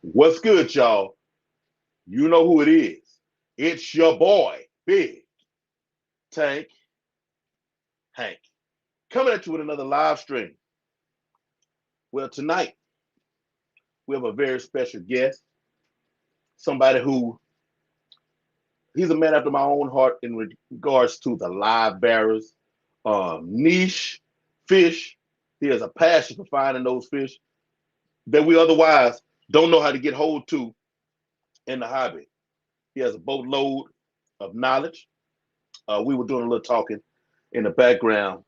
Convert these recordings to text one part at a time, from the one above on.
What's good, y'all? You know who it is. It's your boy, Big Tank Hank, coming at you with another live stream. Well, tonight we have a very special guest, somebody who he's a man after my own heart in regards to the live bearers, niche fish. He has a passion for finding those fish that we otherwise don't know how to get hold to in the hobby. He has a boatload of knowledge. We were doing a little talking in the background.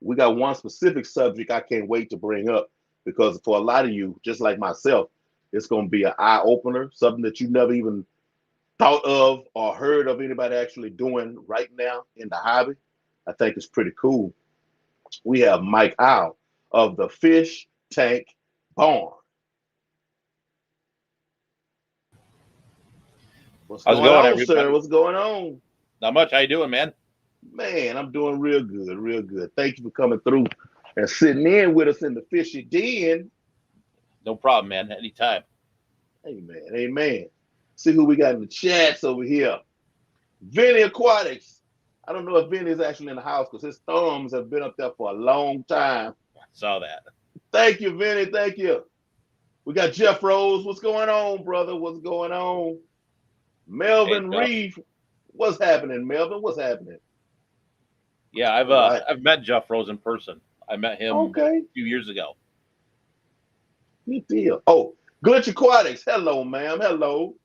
We got one specific subject I can't wait to bring up because for a lot of you, just like myself, it's going to be an eye opener, something that you never even thought of or heard of anybody actually doing right now in the hobby. I think it's pretty cool. We have Mike Howe of the Fish Tank Barn. What's How's it going going, on, sir? everybody? What's going on? Not much. How you doing, man? Man, I'm doing real good, real good. Thank you for coming through and sitting in with us in the fishy den. No problem, man. Anytime. Amen, amen. See who we got in the chats over here. Vinny Aquatics. I don't know if Vinny's actually in the house because his thumbs have been up there for a long time. Saw that. Thank you, Vinny. Thank you. We got Jeff Rose. What's going on, brother? What's going on? Hey, Melvin Jeff. Reeve. What's happening, Melvin? What's happening? Yeah, I've All uh, right. I've met Jeff Rose in person. I met him Okay. a few years ago. Good deal. Oh, Glitch Aquatics. Hello, ma'am. Hello.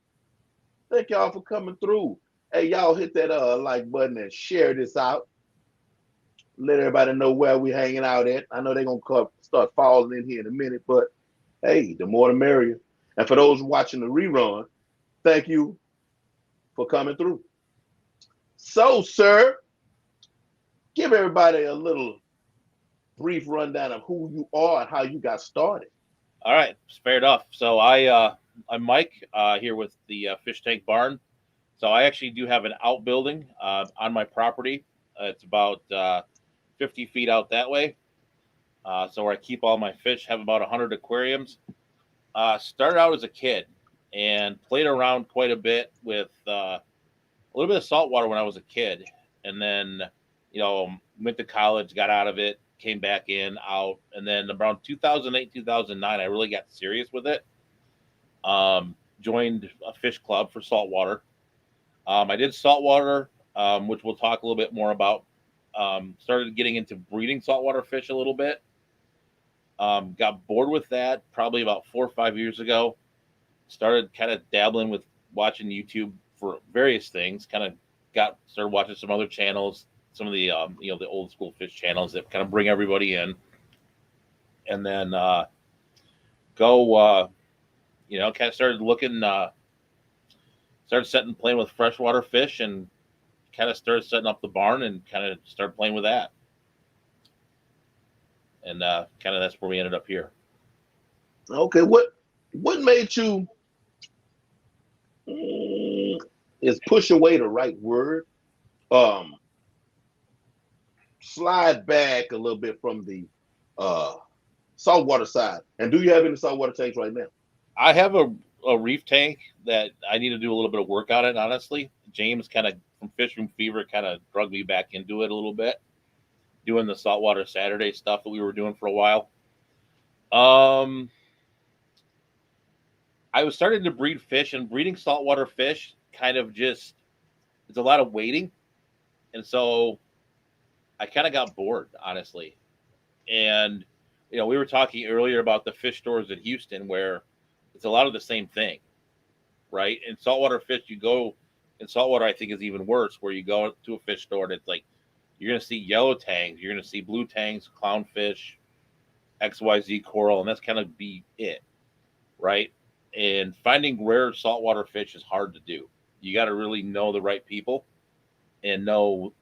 Thank y'all for coming through. Hey, y'all hit that like button and share this out. Let everybody know where we hanging out at. I know they're gonna start falling in here in a minute, but hey, the more the merrier. And for those watching the rerun, thank you for coming through. So, sir, give everybody a little brief rundown of who you are and how you got started. All right, fair enough. So I'm Mike here with the Fish Tank Barn. So I actually do have an outbuilding on my property. It's about 50 feet out that way. So where I keep all my fish, have about 100 aquariums. Started out as a kid and played around quite a bit with a little bit of saltwater when I was a kid, and then went to college, got out of it, came back in, out, and then around 2008, 2009, I really got serious with it. Joined a fish club for saltwater. I did saltwater, which we'll talk a little bit more about. Started getting into breeding saltwater fish a little bit. Got bored with that probably about 4 or 5 years ago. Started kind of dabbling with watching YouTube for various things. Kind of started watching some other channels, some of the the old school fish channels that kind of bring everybody in, and then go kind of started looking, started setting playing with freshwater fish, and kind of started setting up the barn and kind of started playing with that, and kind of that's where we ended up here. Okay, what made you is push away the right word? Um, Slide back a little bit from the uh saltwater side. And do you have any saltwater tanks right now? I have a reef tank that I need to do a little bit of work on it. Honestly, James kind of from Fish Room Fever kind of drug me back into it a little bit, doing the saltwater Saturday stuff that we were doing for a while. I was starting to breed fish, and breeding saltwater fish kind of just it's a lot of waiting, and so I kind of got bored, honestly. And we were talking earlier about the fish stores in Houston, where it's a lot of the same thing, right? And saltwater fish, you go in saltwater, I think is even worse, where you go to a fish store and it's like you're going to see yellow tangs, you're going to see blue tangs, clownfish, XYZ coral, and that's kind of be it, right? And finding rare saltwater fish is hard to do. You got to really know the right people and know,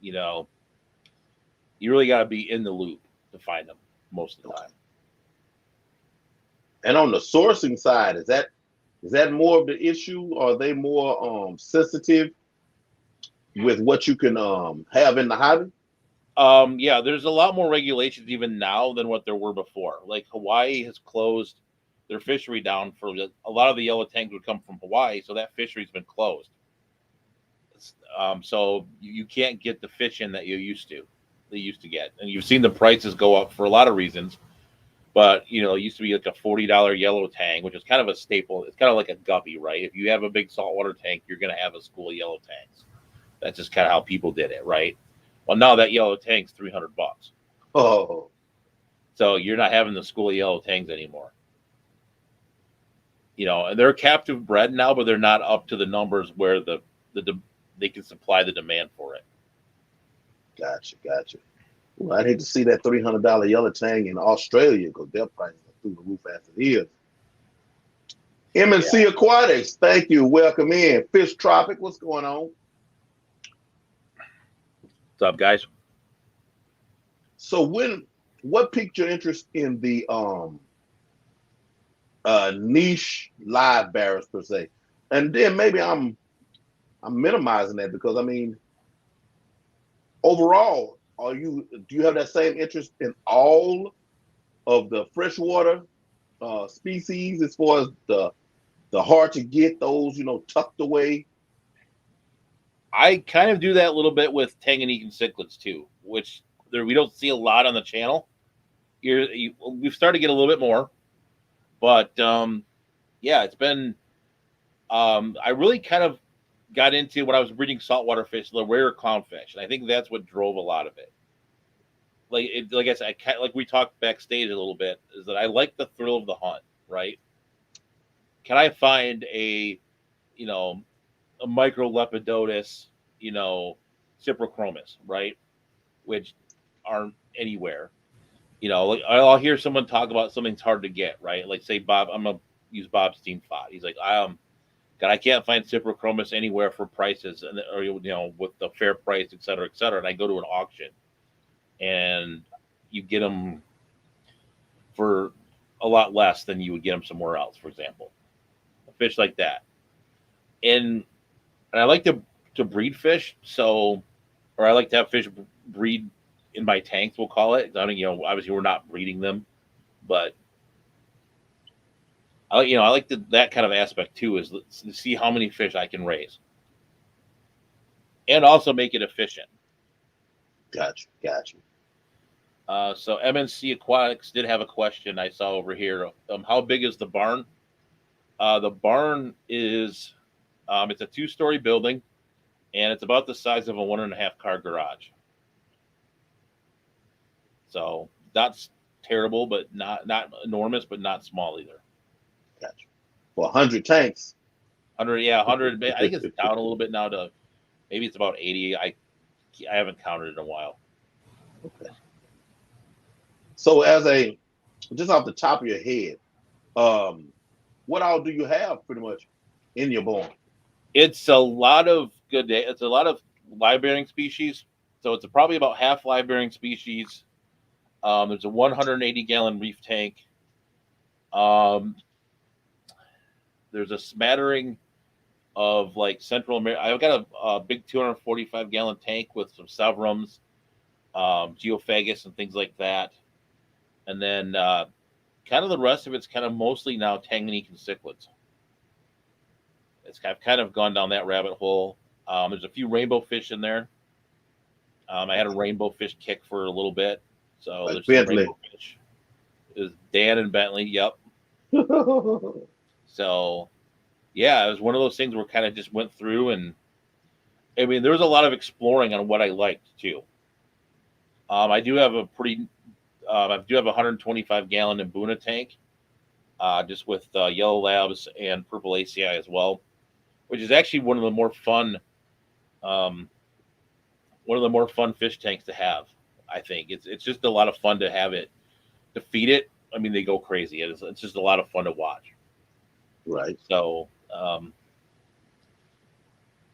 you really got to be in the loop to find them most of the time. And on the sourcing side, is that more of the issue? Are they more sensitive with what you can have in the hobby? Yeah, there's a lot more regulations even now than what there were before. Like Hawaii has closed their fishery down for a lot of the yellow tanks would come from Hawaii, so that fishery's been closed. So you can't get the fish in that they used to get, and you've seen the prices go up for a lot of reasons. But it used to be like a $40 yellow tang, which is kind of a staple. It's kind of like a guppy, right? If you have a big saltwater tank, you're going to have a school of yellow tanks. That's just kind of how people did it, right? Well, now that yellow tank's $300. Oh, So you're not having the school of yellow tangs anymore. And they're captive bred now, but they're not up to the numbers where they can supply the demand for it. gotcha. Well, I'd hate to see that $300 yellow tang in Australia because their prices are through the roof as it is. M&C Aquatics, thank you. Welcome in. Fish Tropic, what's going on? What's up, guys? So what piqued your interest in the niche live barrels per se? And then maybe I'm minimizing that because I mean, overall, do you have that same interest in all of the freshwater species as far as the hard to get those tucked away? I kind of do that a little bit with Tanganyikan cichlids too, which we don't see a lot on the channel. We've started to get a little bit more, but yeah, it's been. I really kind of got into when I was breeding saltwater fish, the rare clownfish, and I think that's what drove a lot of it. Like I said, like we talked backstage a little bit, is that I like the thrill of the hunt, right? Can I find a microlepidotus, cyprochromis, right? Which aren't anywhere. Like I'll hear someone talk about something's hard to get, right? Like say Bob, I'm gonna use Bob's team thought. He's like, God, I can't find cyprochromis anywhere for prices, or with the fair price, et cetera, et cetera. And I go to an auction, and you get them for a lot less than you would get them somewhere else. For example, a fish like that, and I like to breed fish, or I like to have fish breed in my tanks. We'll call it. I mean, obviously we're not breeding them, but I like that kind of aspect too, is to see how many fish I can raise, and also make it efficient. Gotcha. So MNC Aquatics did have a question I saw over here. How big is the barn? The barn is it's a 2-story building, and it's about the size of a 1.5 car garage. So that's terrible, but not enormous, but not small either. Gotcha. For 100 tanks. 100, yeah, 100. I think it's down a little bit now to maybe it's about 80. I haven't counted in a while. Okay. So just off the top of your head, what all do you have pretty much in your barn? It's a lot of it's a lot of live bearing species. So it's probably about half live bearing species. There's a 180-gallon reef tank. There's a smattering of like Central America. I've got a big 245-gallon tank with some severums, geophagus, and things like that. And then kind of the rest of it's kind of mostly now Tanganyikan cichlids. I've kind of gone down that rabbit hole. There's a few rainbow fish in there. I had a rainbow fish kick for a little bit. So like there's some rainbow fish. It was Dan and Bentley. Yep. So, yeah, it was one of those things where kind of just went through, and I mean, there was a lot of exploring on what I liked too. I do have a 125-gallon Mbuna tank, just with yellow labs and purple ACI as well, which is actually one of the more fun fish tanks to have. I think it's just a lot of fun to have it, to feed it. I mean, they go crazy. It's just a lot of fun to watch. Right. So,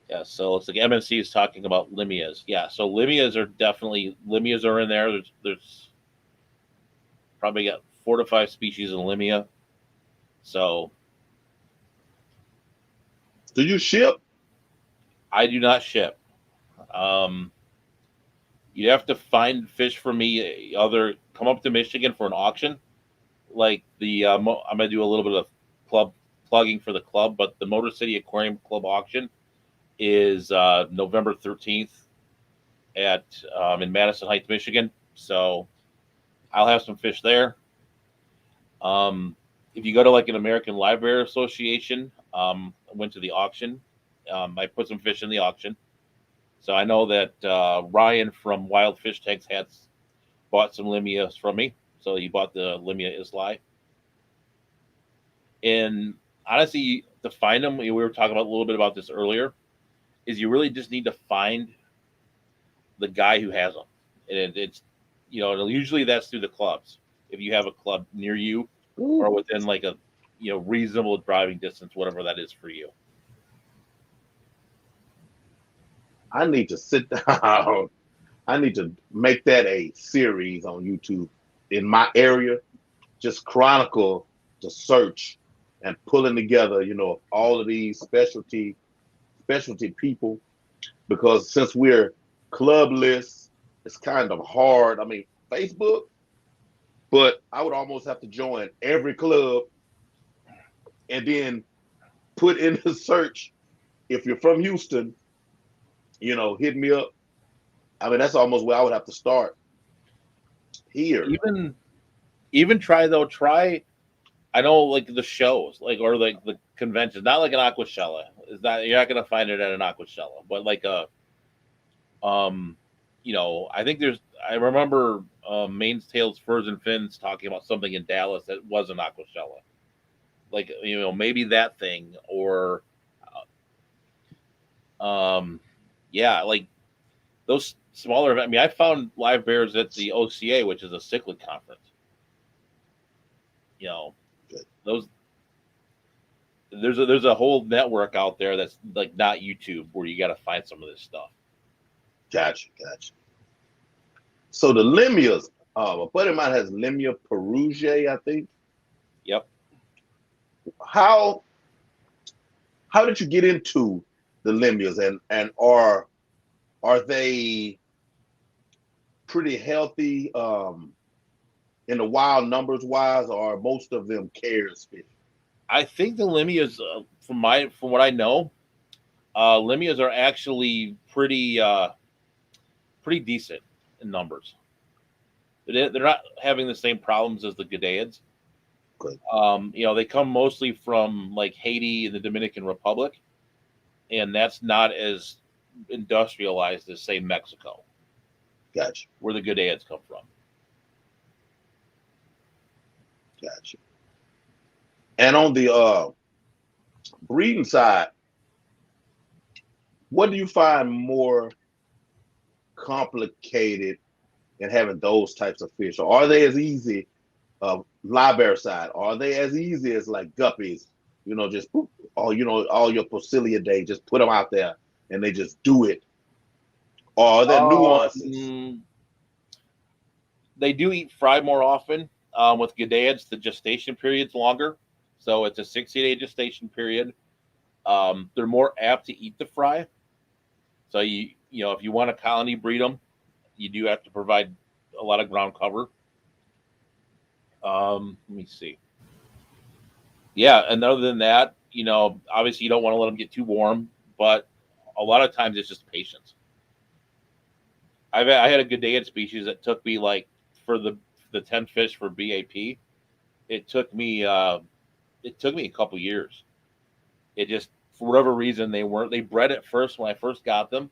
yeah. So it's like MNC is talking about limias. Yeah. So limias are in there. There's probably got 4 to 5 species in limia. So, do you ship? I do not ship. You have to find fish for me. Either come up to Michigan for an auction, like I'm gonna do a little bit of club plugging for the club, but the Motor City Aquarium Club auction is November 13th at in Madison Heights, Michigan. So I'll have some fish there. Um, if you go to like an American Library Association, I went to the auction. I put some fish in the auction. So I know that Ryan from Wild Fish Tanks has bought some Limias from me. So he bought the Limia Islay. And honestly, to find them, we were talking about a little bit about this earlier, is you really just need to find the guy who has them. And it's, usually that's through the clubs. If you have a club near you Ooh, or within like a, reasonable driving distance, whatever that is for you. I need to sit down. I need to make that a series on YouTube in my area. Just chronicle the search and pulling together, all of these specialty people. Because since we're clubless, it's kind of hard. I mean, Facebook, but I would almost have to join every club and then put in the search. If you're from Houston, hit me up. I mean, that's almost where I would have to start here. Even try I know like the shows, like or like the conventions, not like an Aquashella. Is that you're not gonna find it at an Aquashella, but like a I think I remember Main's Tails Furs and Fins talking about something in Dallas that was an Aquashella. Like maybe that thing or yeah, like those smaller events. I mean, I found live bears at the OCA, which is a cichlid conference. Those there's a whole network out there that's like not YouTube where you got to find some of this stuff. Gotcha. So the Limias, a buddy of mine has Limia Perugia, I think. Yep. How did you get into the Limias, and are they pretty healthy in the wild numbers wise, or are most of them cares fish? I think the Limias, from what I know, Limias are actually pretty decent in numbers. They're not having the same problems as the Gadaeans. Good. They come mostly from like Haiti and the Dominican Republic, and that's not as industrialized as say Mexico, Gotcha. where the Gadaeans come from. Gotcha. And on the breeding side, what do you find more complicated in having those types of fish? Or are they as easy, live bear side? Are they as easy as like guppies? Just all all your Posilidae, just put them out there and they just do it. Or are there nuances? They do eat fry more often. With Gadaeans, the gestation period's longer, so it's a 60-day gestation period. They're more apt to eat the fry. So if you want to colony breed them, you do have to provide a lot of ground cover. Let me see. Yeah, and other than that, obviously you don't want to let them get too warm, but a lot of times it's just patience. I had a Gadaean species that took me like for the 10 fish for BAP. It took me a couple years. It just for whatever reason they bred at first when I first got them,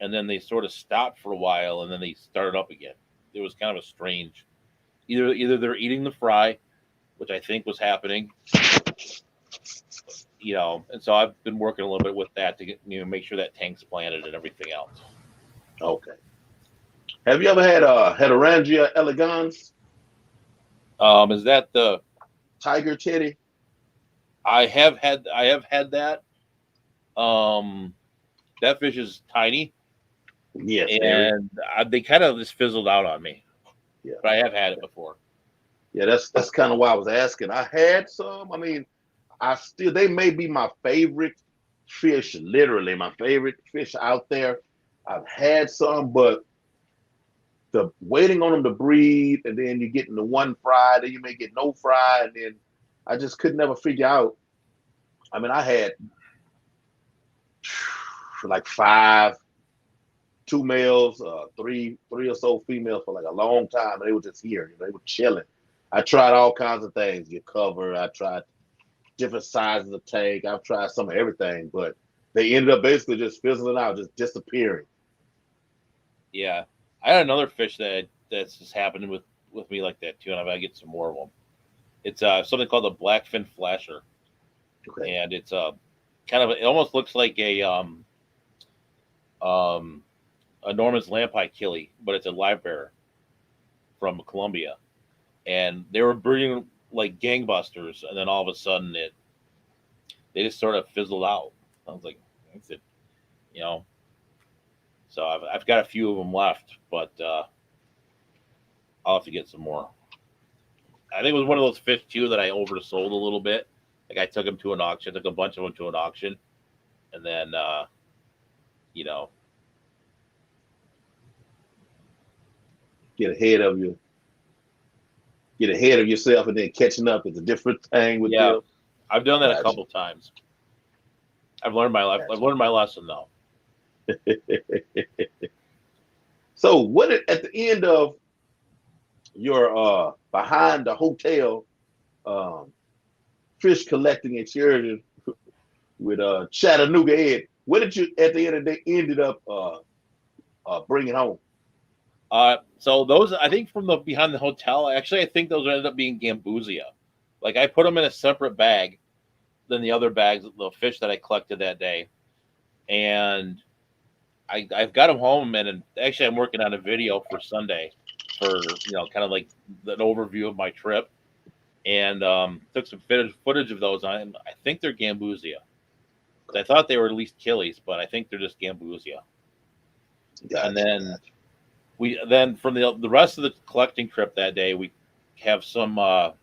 and then they sort of stopped for a while and then they started up again. It was kind of a strange. Either they're eating the fry, which I think was happening, and so I've been working a little bit with that to get make sure that tank's planted and everything else. Okay. Have you ever had Heterangia elegans? Is that the Tiger teddy? I have had that. Um, that fish is tiny. Yes, and they kind of just fizzled out on me. Yeah, but I have had it before. Yeah, that's kind of why I was asking. I had some. I mean, they may be my favorite fish, literally my favorite fish out there. I've had some, but the waiting on them to breathe, and then you're getting the one fry, then you may get no fry, and then I just could never figure out. I mean, I had like five, two males, three or so females for like a long time, and they were just here. They were chilling. I tried all kinds of things. Your cover. I tried different sizes of tank. I've tried some of everything, but they ended up basically just fizzling out, just disappearing. Yeah, I had another fish that's just happened with me like that too, and I gotta get some more of them. It's something called the blackfin flasher, Okay. and it's kind of, it almost looks like um a Norman's lampi killie, but it's a live bear from Colombia, and they were breeding like gangbusters, and then all of a sudden they just sort of fizzled out. I was like, that's it, you know. So I've got a few of them left, but I'll have to get some more. I think it was one of those fish too that I oversold a little bit. Like I took them to an auction, took a bunch of them to an auction, and then you know, Get ahead of you. Get ahead of yourself, and then catching up is a different thing with yeah, them. I've done that a Gotcha. couple times. I've learned my life. I've learned my lesson though. So, what at the end of your behind the hotel um, fish collecting excursion with Chattanooga Ed, what did you at the end of the day ended up bringing home? So those, I think from the behind the hotel, actually I think those ended up being gambusia. Like I put them in a separate bag than the other bags, the fish that I collected that day, and I've got them home, and actually I'm working on a video for Sunday for, kind of like an overview of my trip, and took some footage of those. I think they're gambusia. I thought they were at least killies, but I think they're just gambusia. Gotcha, And then gotcha. we then from the rest of the collecting trip that day, we have some what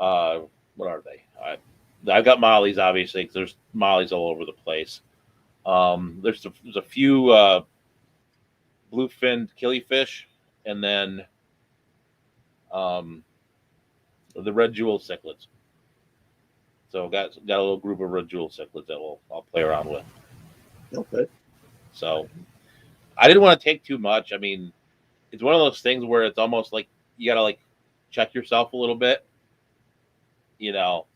are they? I've got mollies, obviously, 'cause there's mollies all over the place. There's a few bluefin killifish, and then um, the red jewel cichlids. So got a little group of red jewel cichlids that I'll play around with. Okay. So I didn't want to take too much. I mean, it's one of those things where it's almost like you got to like check yourself a little bit, you know,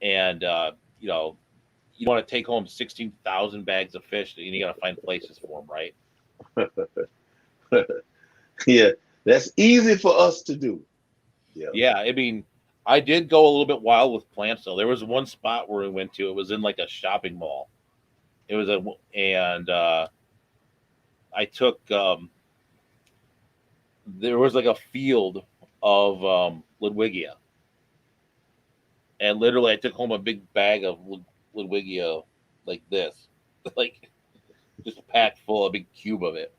and you don't want to take home 16,000 bags of fish, and you got to find places for them, right? Yeah, that's easy for us to do. Yeah. Yeah, I mean, I did go a little bit wild with plants though. There was one spot where we went to. It was in like a shopping mall. It was a and I took there was like a field of Ludwigia, and literally I took home a big bag of Ludwigia like this, like just packed full, a big cube of it.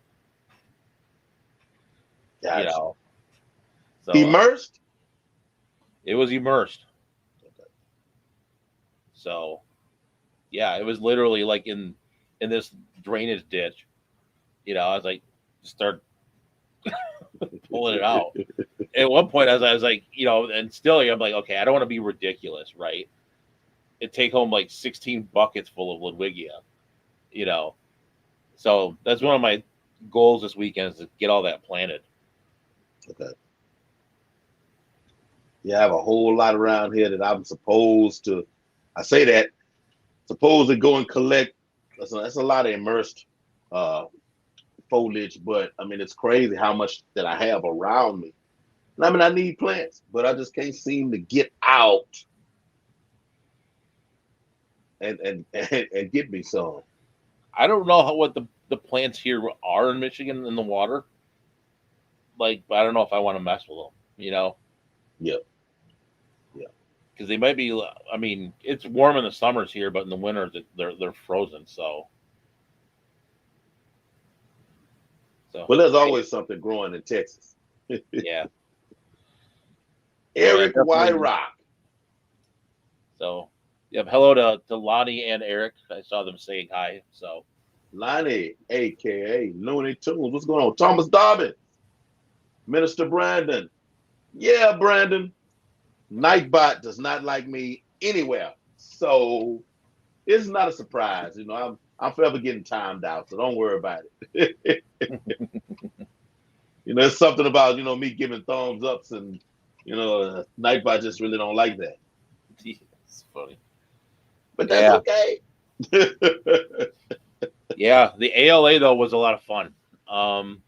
You Gotcha. know, so Immersed? it was immersed. So yeah, it was literally like in this drainage ditch. I was like, start pulling it out. At one point, I was like, and still, I'm like, okay, I don't want to be ridiculous, right? It take home like 16 buckets full of Ludwigia, you know. So that's one of my goals this weekend is to get all that planted. Okay. Yeah, I have a whole lot around here that I'm supposed to. I say that supposed to go and collect. That's a lot of immersed uh, foliage, but I mean it's crazy how much that I have around me. And I mean I need plants, but I just can't seem to get out and get me some. I don't know what the plants here are in Michigan in the water. Like, but I don't know if I want to mess with them, Yeah, yeah. because they might be. I mean, it's warm in the summers here, but in the winters they're frozen. So Well, there's hey, always something growing in Texas. yeah. So yeah, Eric White definitely. Rock. So yep. Hello to Lonnie and Eric. I saw them saying hi. So Lonnie, aka Looney Tunes. What's going on? Thomas Dobbin. Minister Brandon. Yeah, Brandon. Nightbot does not like me anywhere. So it's not a surprise. I'm forever getting timed out, so don't worry about it. It's something about me giving thumbs ups, and Nightbot just really don't like that. It's funny. But that's Yeah. okay. Yeah. The ALA though was a lot of fun. Um,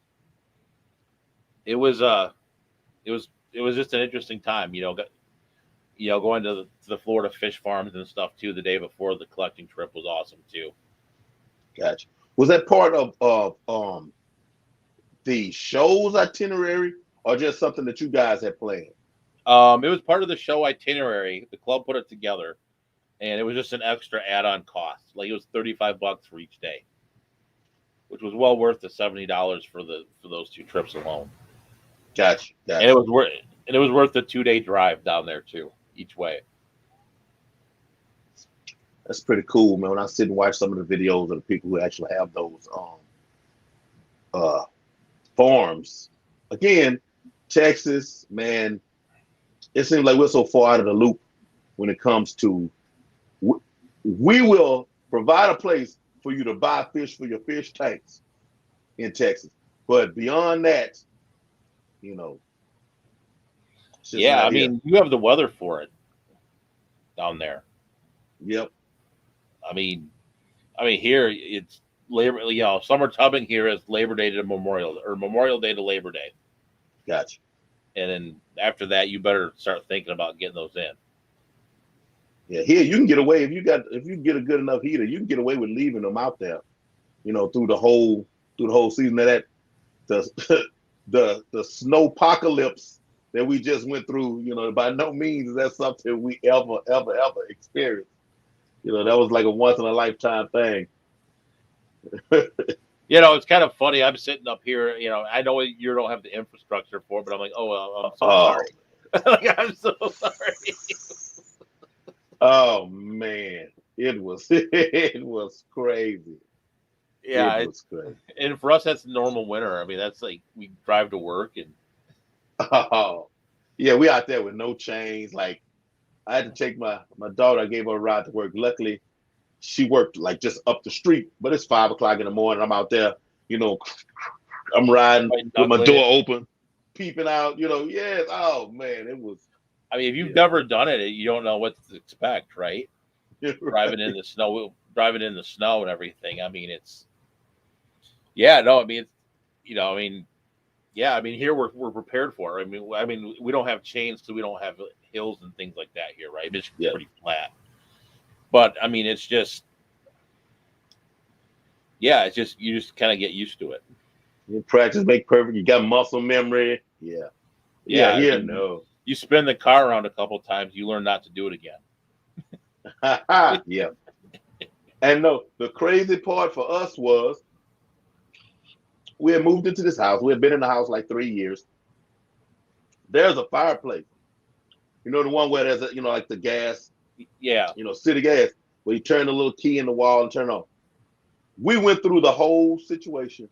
it was it was just an interesting time. Going to the Florida fish farms and stuff too. The day before the collecting trip was awesome too. Gotcha. Was that part of the show's itinerary, or just something that you guys had planned? It was part of the show itinerary. The club put it together, and it was just an extra add-on cost. Like it was $35 for each day, which was well worth the $70 for those two trips alone. Gotcha. And Gotcha. it was worth the 2 day drive down there too, each way. That's pretty cool, man. When I sit and watch some of the videos of the people who actually have those uh farms, again, Texas, man, it seems like we're so far out of the loop when it comes to we will provide a place for you to buy fish for your fish tanks in Texas. But beyond that, you know, it's just Yeah, not I here. mean, you have the weather for it down there. Yep. I mean, here it's Labor. Summer tubbing here is Labor Day to Memorial Day to Labor Day, Gotcha. and then after that, you better start thinking about getting those in. Yeah, here you can get away if you get a good enough heater, you can get away with leaving them out there, through the whole season of that the the snowpocalypse that we just went through, by no means is that something we ever experienced. That was like a once in a lifetime thing. It's kind of funny. I'm sitting up here. I know you don't have the infrastructure for it, but I'm like, oh, well, I'm so Oh, sorry. Like, I'm so sorry. oh man, it was crazy. It Yeah, was crazy. and for us, that's normal winter. I mean, that's like we drive to work and Oh, yeah, we out there with no chains. Like I had to take my daughter. I gave her a ride to work. Luckily, she worked like just up the street, but it's 5 o'clock in the morning. I'm out there, you know, I'm riding white with my knuckling it. door open, peeping out. Yes. Oh man, it was. I mean, if you've Yeah. never done it, you don't know what to expect, right? Right. Driving in the snow and everything. I mean, it's yeah, no, I mean, yeah, I mean, here we're prepared for it. I mean, we don't have chains, so we don't have hills and things like that here, right? It's Yeah. pretty flat. But I mean, it's just, yeah, it's just you just kind of get used to it. You practice make perfect. You got muscle memory. Yeah. Yeah. Yeah, I Here, mean, no. you spin the car around a couple times, you learn not to do it again. Yeah. And no, the crazy part for us was we had moved into this house. We had been in the house like 3 years. There's a fireplace. The one where there's like the gas, Yeah, city gas, where you turn the little key in the wall and turn it on. We went through the whole situation,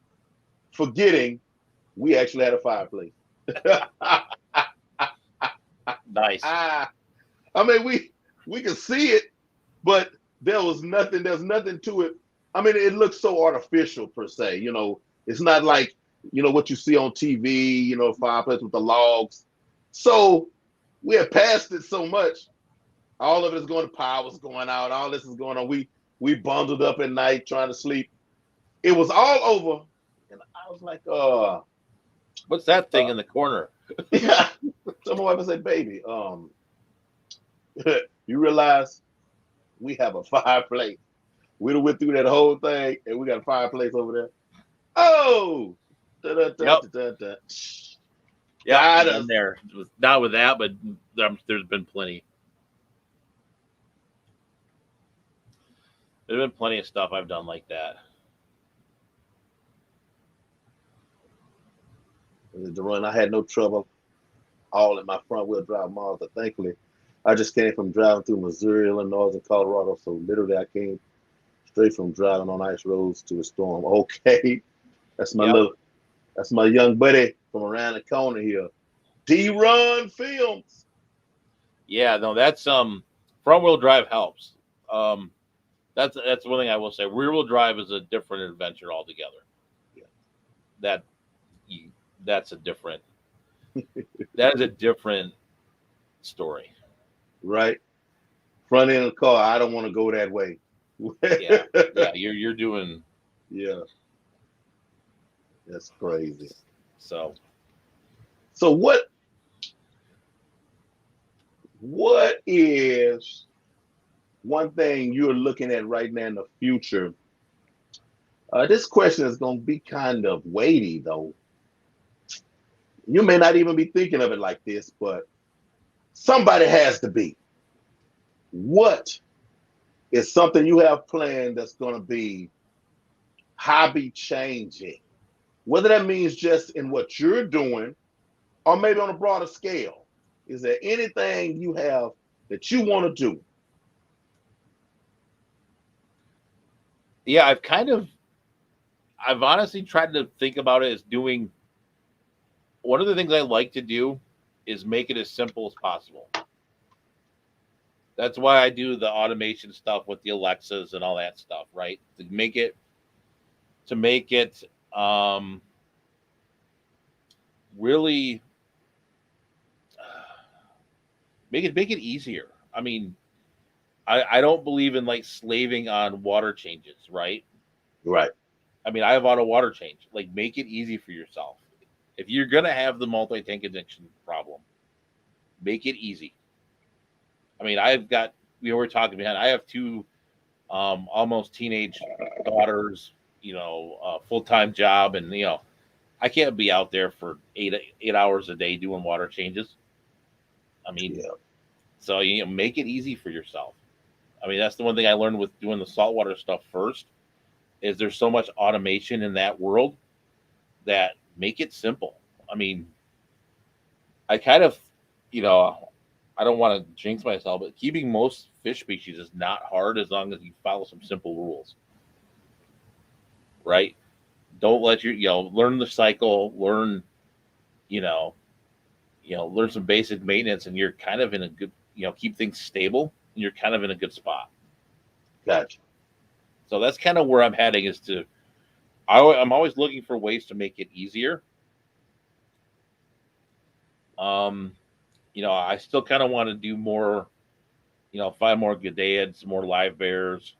forgetting we actually had a fireplace. nice. I mean, we could see it, but there's nothing to it. I mean, it looks so artificial per se. It's not like what you see on TV. Fireplace with the logs. So we had passed it so much. All of it is going to power's going out. All this is going on. We bundled up at night trying to sleep. It was all over, and I was like, What's that thing uh in the corner? yeah. So my wife said, baby, you realize we have a fireplace. We done went through that whole thing, and we got a fireplace over there. Oh, da, da, da, Yep. da, da, da. Yeah, Got been us. there. Not with that, but there's been plenty. There's been plenty of stuff I've done like that. Jerome, I had no trouble all in my front wheel drive Mazda. Thankfully, I just came from driving through Missouri, Illinois, and Colorado. So literally, I came straight from driving on ice roads to a storm. Okay, that's my Yep. little, that's my young buddy from around the corner here. D-Run Films. Yeah, no, that's front wheel drive helps. Um, that's one thing I will say. Rear wheel drive is a different adventure altogether. Yeah. That that's a different that is a different story. Right? Front end of the car, I don't want to go that way. Yeah, yeah, you're doing Yeah, that's crazy. so. So what is one thing you're looking at right now in the future? This question is going to be kind of weighty, though. You may not even be thinking of it like this, but somebody has to be. What is something you have planned that's going to be hobby changing? Whether that means just in what you're doing or maybe on a broader scale. Is there anything you have that you want to do? Yeah, I've honestly tried to think about it as doing one of the things I like to do is make it as simple as possible. That's why I do the automation stuff with the Alexas and all that stuff, right? To make it um, really make it easier. I mean, I don't believe in like slaving on water changes, right? Right. I mean, I have auto water change. Like, make it easy for yourself. If you're gonna have the multi tank addiction problem, make it easy. I mean, I've got we were talking behind. I have two almost teenage daughters. Full time job, and I can't be out there for 8 hours a day doing water changes. I mean, Yeah. so make it easy for yourself. I mean, that's the one thing I learned with doing the saltwater stuff first. Is there's so much automation in that world that make it simple. I mean, I kind of, you know, I don't want to jinx myself, but keeping most fish species is not hard as long as you follow some simple rules, right? Don't let learn the cycle, you know, learn some basic maintenance, and you're kind of in a good, keep things stable. And you're kind of in a good spot. Gotcha. So that's kind of where I'm heading. I'm always looking for ways to make it easier. Um, I still kind of want to do more, find more Gadads, more live bears.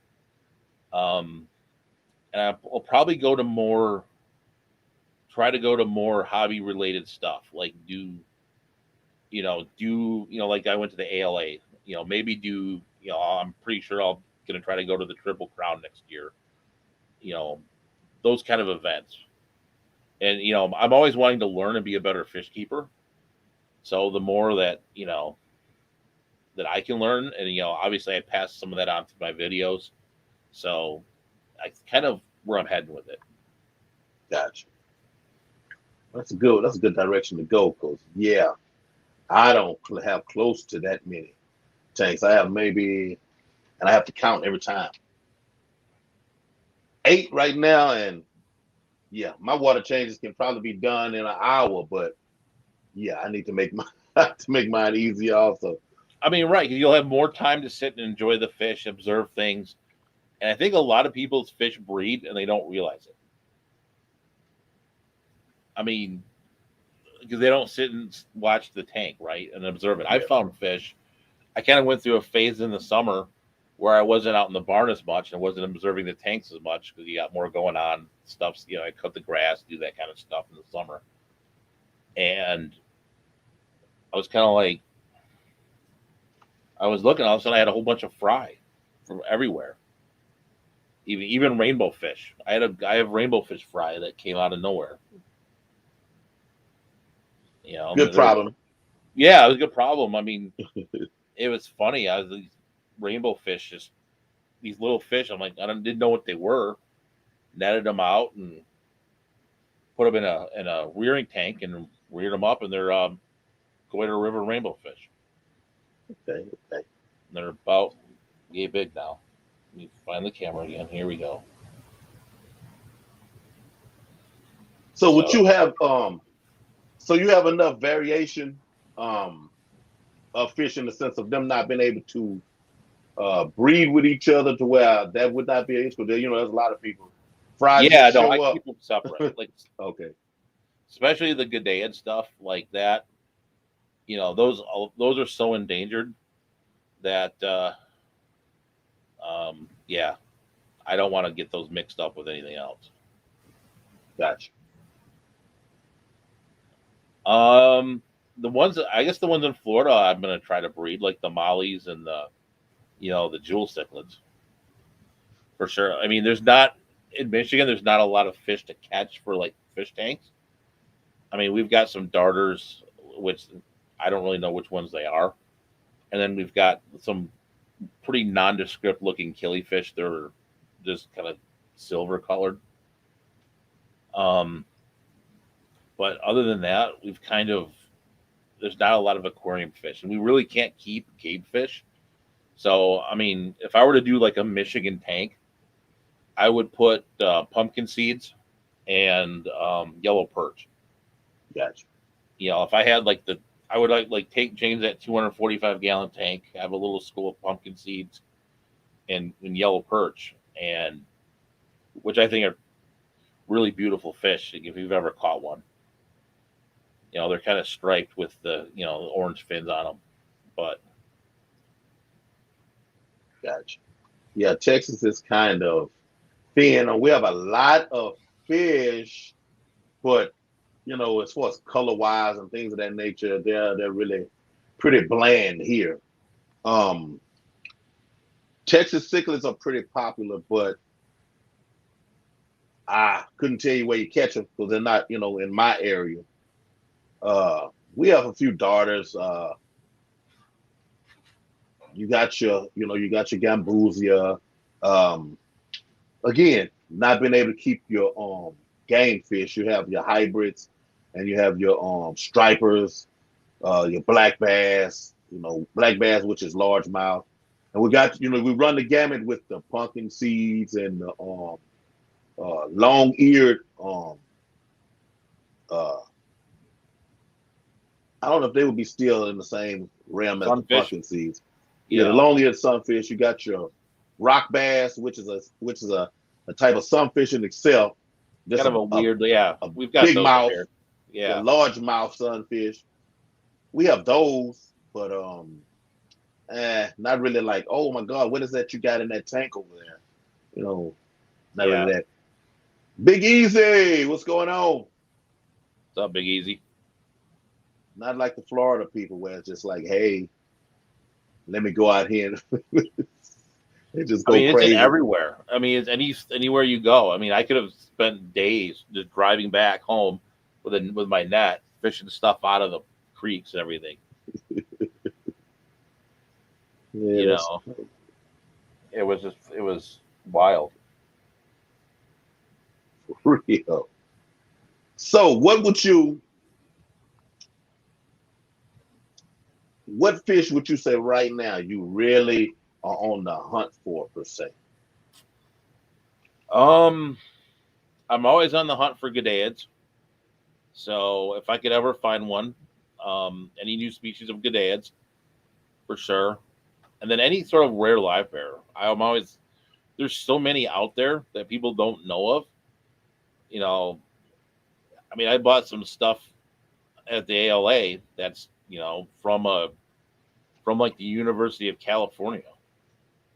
Um, and I'll probably try to go to more hobby related stuff, like like I went to the ALA, maybe I'm pretty sure I'm going to try to go to the Triple Crown next year, you know, those kind of events. And, I'm always wanting to learn and be a better fish keeper. So the more that I can learn, and, obviously I pass some of that on to my videos. So I kind of where I'm heading with it. Gotcha. That's a good direction to go. Cause yeah, I don't have close to that many tanks. I have maybe, and I have to count every time. 8 right now, and yeah, my water changes can probably be done in an hour. But yeah, I need to make my to make mine easy also. I mean, right. You'll have more time to sit and enjoy the fish, observe things. And I think a lot of people's fish breed and they don't realize it. I mean, because they don't sit and watch the tank, right, and observe it. I Yeah. found fish. I kind of went through a phase in the summer where I wasn't out in the barn as much and wasn't observing the tanks as much because you got more going on. Stuff, I cut the grass, do that kind of stuff in the summer. And I was kind of like, I was looking, all of a sudden I had a whole bunch of fry from everywhere. Even rainbow fish. I have rainbow fish fry that came out of nowhere. Good problem. Yeah, it was a good problem. I mean, it was funny. I was these rainbow fish, just these little fish. I'm like, didn't know what they were. Netted them out and put them in a rearing tank and reared them up, and they're Goiter River rainbow fish. Okay. Okay. And they're about yay big now. Let me find the camera again. Here we go. So would So you have So you have enough variation um, of fish in the sense of them not being able to breed with each other to where that would not be an issue. You know, there's a lot of people. Fries Yeah, just no, show I up. keep them separate. Like Okay, especially the Ghanaian stuff like that. You know, those are so endangered that yeah, I don't want to get those mixed up with anything else. gotcha. Um, the ones I guess the ones in Florida I'm gonna try to breed like the mollies and the jewel cichlids for sure. I mean, there's not in Michigan. There's not a lot of fish to catch for like fish tanks. I mean, we've got some darters, which I don't really know which ones they are, and then we've got some pretty nondescript looking killifish. They're just kind of silver colored. Um, but other than that, we've kind of there's not a lot of aquarium fish, and we really can't keep game fish. So, I mean, if I were to do like a Michigan tank, I would put pumpkin seeds and yellow perch. Gotcha. You know, if I had like I would like take James that 245-gallon tank, have a little school of pumpkin seeds and yellow perch, and which I think are really beautiful fish if you've ever caught one. You know, they're kind of striped with the orange fins on them, but Gotcha. Yeah, Texas is kind of thin. And we have a lot of fish, but as far as color wise and things of that nature, they're really pretty bland here. Um, Texas cichlids are pretty popular, but I couldn't tell you where you catch them because they're not, in my area. We have a few darters. You got your gambusia. Um, Again, not being able to keep your game fish. You have your hybrids, and you have your stripers, your black bass. Black bass, which is largemouth, and we got we run the gamut with the pumpkin seeds and the long-eared. Uh, I don't know if they would be still in the same realm as the sunfish, pumpkin seeds. Yeah, the yeah, long-eared sunfish. You got your rock bass, which is a type of sunfish in itself. Just kind of a, a a, weird. Yeah, a we've got big those up mouth, here. the Yeah, large mouth sunfish. We have those, but not really like, oh my God, what is that you got in that tank over there? You know, not yeah. really that. Big Easy, what's going on? What's up, Big Easy? Not like the Florida people where it's just like, hey, let me go out here and they just I go mean, it's in crazy. everywhere. I mean, it's anywhere you go. I mean, I could have spent days just driving back home with my net, fishing stuff out of the creeks and everything. Yeah, You that's know, it was wild. real. So, what fish would you say right now you really are on the hunt for per se? Um, I'm always on the hunt for gadads. So if I could ever find one, any new species of gadads for sure, and then any sort of rare live bear. I'm always there's so many out there that people don't know of. You know, I mean, I bought some stuff at the ALA that's from like the University of California.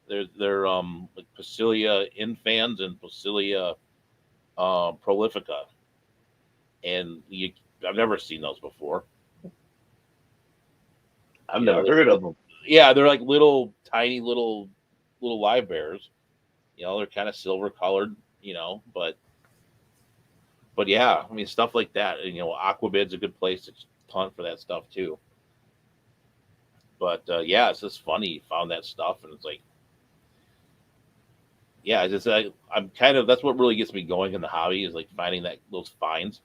They're like Pasilia infans and Pasilia prolifica, and I've never seen those before. I've You know, never heard of them. yeah, they're like little tiny little live bears. You know, they're kind of silver colored. But yeah, I mean stuff like that. You know, Aquabid's a good place to hunt for that stuff too. But yeah, it's just funny. You found that stuff, and it's like, yeah, it's just I'm kind of that's what really gets me going in the hobby is like finding those finds.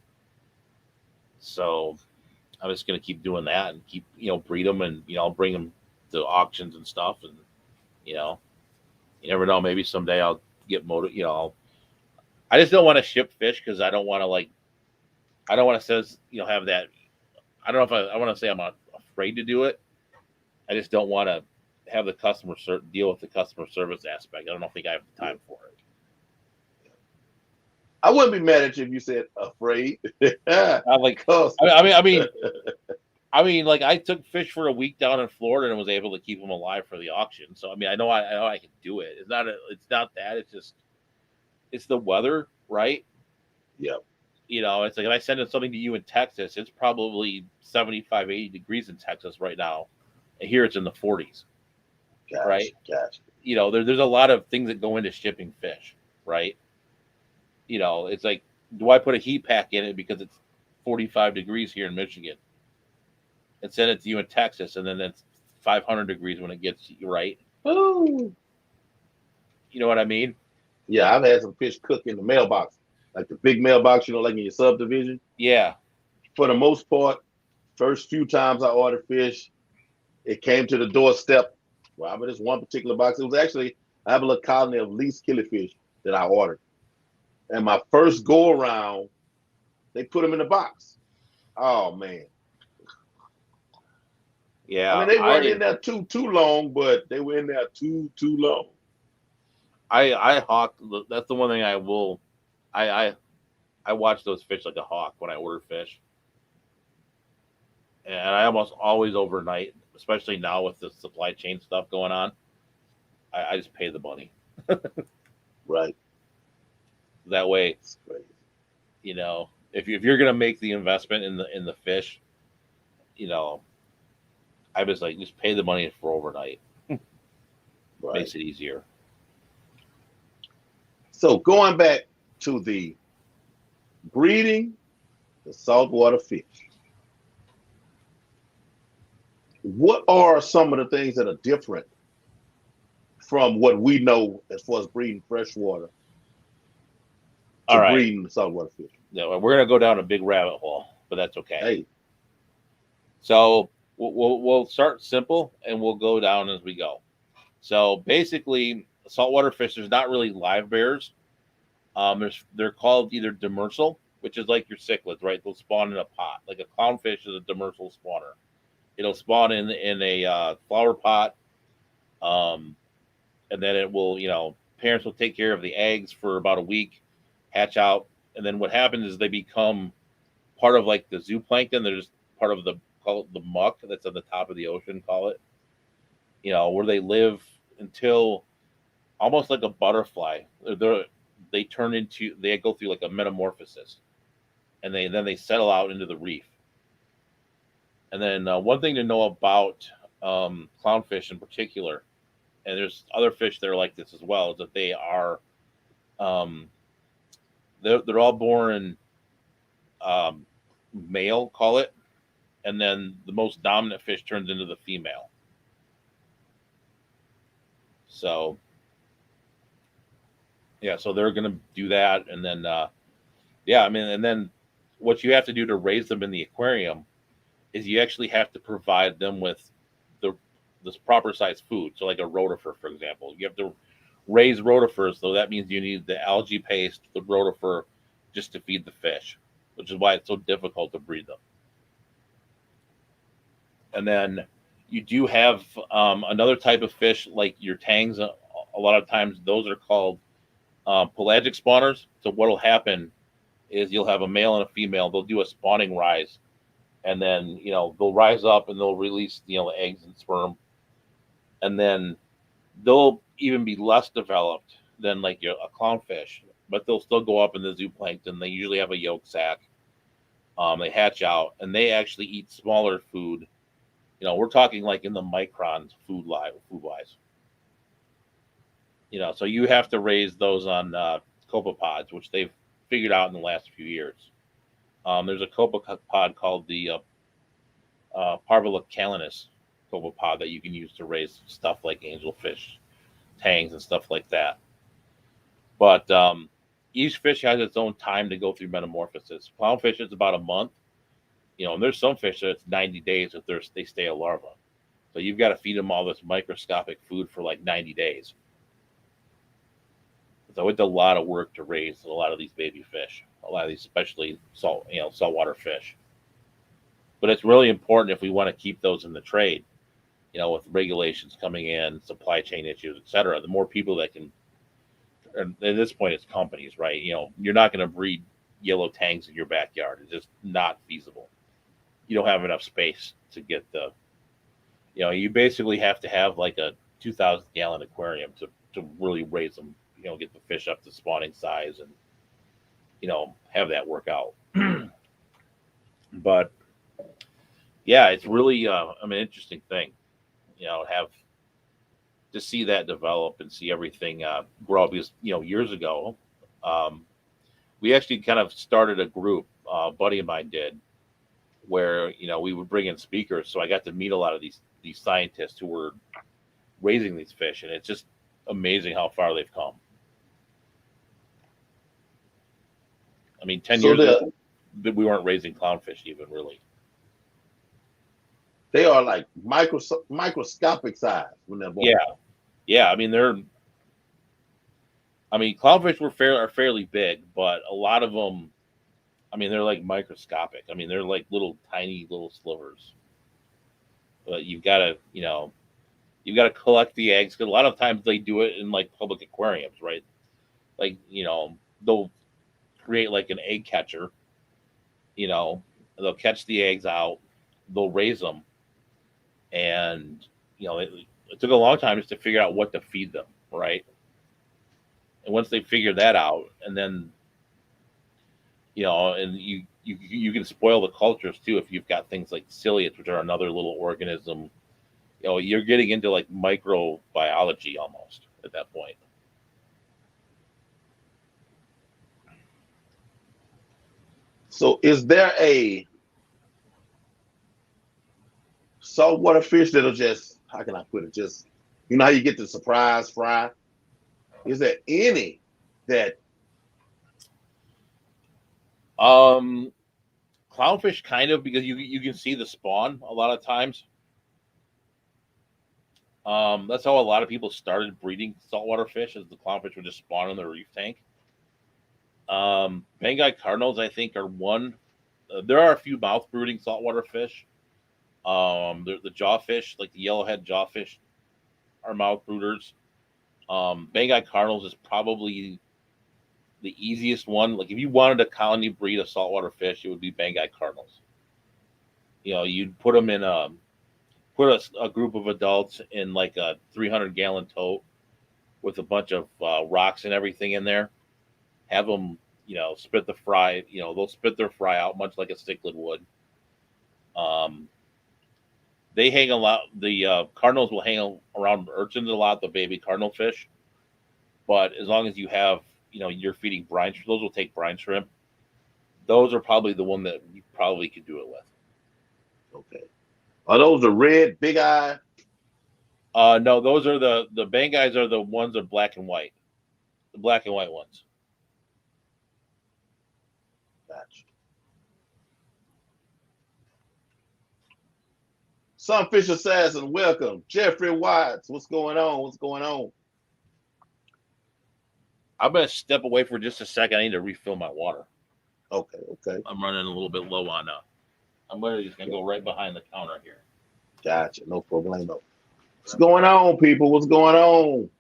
So I'm just gonna keep doing that and keep breed them and I'll bring them to auctions and stuff and you know you never know, maybe someday I'll get motive. I just don't want to ship fish because I don't want to says have that I don't know if I want to say I'm not afraid to do it. I just don't want to have the deal with the customer service aspect. I don't think I have the time for it. I wouldn't be mad at you if you said afraid. I'm like, Cause I mean, like I took fish for a week down in Florida and was able to keep them alive for the auction. So I mean, I know I can do it. It's not that. It's just it's the weather, right? yeah, It's like if I send something to you in Texas, it's probably 75, 80 degrees in Texas right now. And here it's in the 40s, gotcha, right? gotcha. There's a lot of things that go into shipping fish, right? It's like, do I put a heat pack in it because it's 45 degrees here in Michigan and send it to you in Texas, and then it's 500 degrees when it gets to you, right? Ooh. You know what I mean? Yeah, I've had some fish cook in the mailbox, like the big mailbox, like in your subdivision. Yeah. For the most part, first few times I ordered fish, it came to the doorstep. Well, but this one particular box, it was actually, I have a little colony of least killifish that I ordered. And my first go around, they put them in the box. Oh man. I mean, Yeah. they weren't in there too long, but they were in there too long. I hawk. That's the one thing I will. I I I watch those fish like a hawk when I order fish, and I almost always overnight, especially now with the supply chain stuff going on. I just pay the money. Right. That way, It's crazy. if you're gonna make the investment in the fish, you know, I was like, just pay the money for overnight. Right. Makes it easier. So going back to the breeding the saltwater fish, what are some of the things that are different from what we know as far as breeding freshwater All to right. breeding the saltwater fish? Yeah, we're gonna go down a big rabbit hole, but that's okay. Hey, So we'll start simple and we'll go down as we go. So basically, saltwater fish, there's not really live bears. They're called either demersal, which is like your cichlids, right? They'll spawn in a pot. Like a clownfish is a demersal spawner. It'll spawn in a flower pot, um, and then it will, parents will take care of the eggs for about a week, hatch out, and then what happens is they become part of like the zooplankton. They're just part of the call it the muck that's on the top of the ocean. Call it, where they live until almost like a butterfly. They turn into they go through like a metamorphosis, and then they settle out into the reef. And then one thing to know about clownfish in particular, and there's other fish that are like this as well, is that they are um, they're all born um, male, call it, and then the most dominant fish turns into the female. So yeah, so they're gonna do that, and then yeah, I mean, and then what you have to do to raise them in the aquarium is you actually have to provide them with the this proper size food. So like a rotifer, for example, you have to raise rotifers. So that means you need the algae paste, the rotifer, just to feed the fish, which is why it's so difficult to breed them. And then you do have another type of fish like your tangs. A lot of times those are called pelagic spawners. So what will happen is you'll have a male and a female. They'll do a spawning rise, and then they'll rise up and they'll release the eggs and sperm, and then they'll even be less developed than like a clownfish, but they'll still go up in the zooplankton. They usually have a yolk sac. They hatch out and they actually eat smaller food. We're talking like in the microns food wise. So you have to raise those on copepods, which they've figured out in the last few years. There's a copepod called the Parvula calenus copepod that you can use to raise stuff like angelfish, tangs, and stuff like that. But each fish has its own time to go through metamorphosis. Clownfish is about a month, and there's some fish that it's 90 days if they stay a larva. So you've got to feed them all this microscopic food for like 90 days. So it's a lot of work to raise a lot of these baby fish, a lot of these, especially saltwater fish. But it's really important if we want to keep those in the trade, with regulations coming in, supply chain issues, et cetera. The more people that can, and at this point, it's companies, right? You're not going to breed yellow tangs in your backyard. It's just not feasible. You don't have enough space to get you basically have to have like a 2,000-gallon aquarium to really raise them, get the fish up to spawning size and, have that work out. But yeah, it's really, interesting thing, have to see that develop and see everything grow because, years ago, um, we actually kind of started a group, a buddy of mine did, where we would bring in speakers. So I got to meet a lot of these scientists who were raising these fish, and it's just amazing how far they've come. I mean, 10 So years ago, we weren't raising clownfish even really. they are like microscopic size when they're born. Yeah. I mean, clownfish are fairly big, but a lot of them, they're like microscopic. They're like little tiny little slivers. But you've got to collect the eggs because a lot of times they do it in like public aquariums, right? Like they'll create like an egg catcher. They'll catch the eggs out, they'll raise them, and it took a long time just to figure out what to feed them, right? And once they figure that out, and then and you can spoil the cultures too if you've got things like ciliates, which are another little organism. You're getting into like microbiology almost at that point. So is there a saltwater fish that'll just, how can I put it? Just, how you get the surprise fry? Is there any that Clownfish kind of, because you can see the spawn a lot of times. That's how a lot of people started breeding saltwater fish, as the clownfish would just spawn in the reef tank. Banggai cardinals, I think, are one. There are a few mouth brooding saltwater fish. The jawfish, like the yellowhead jawfish, are mouth brooders. Banggai cardinals is probably the easiest one. Like if you wanted to colony breed a saltwater fish, it would be Banggai cardinals. You'd put them in a group of adults in like a 300-gallon tote with a bunch of rocks and everything in there. Have them, spit the fry. They'll spit their fry out much like a cichlid would. They hang a lot. The cardinals will hang around urchins a lot, the baby cardinal fish. But as long as you have, you're feeding brine shrimp, those will take brine shrimp. Those are probably the one that you probably could do it with. Okay. Are those the red, big eye? No, those are the Banggais are the ones that are black and white. The black and white ones. Gotcha. Sunfish Assassin, welcome. Jeffrey Watts, what's going on? What's going on? I'm going to step away for just a second. I need to refill my water. Okay. I'm running a little bit low on I'm just going to go right behind the counter here. Gotcha. No problemo. What's going on, people? What's going on?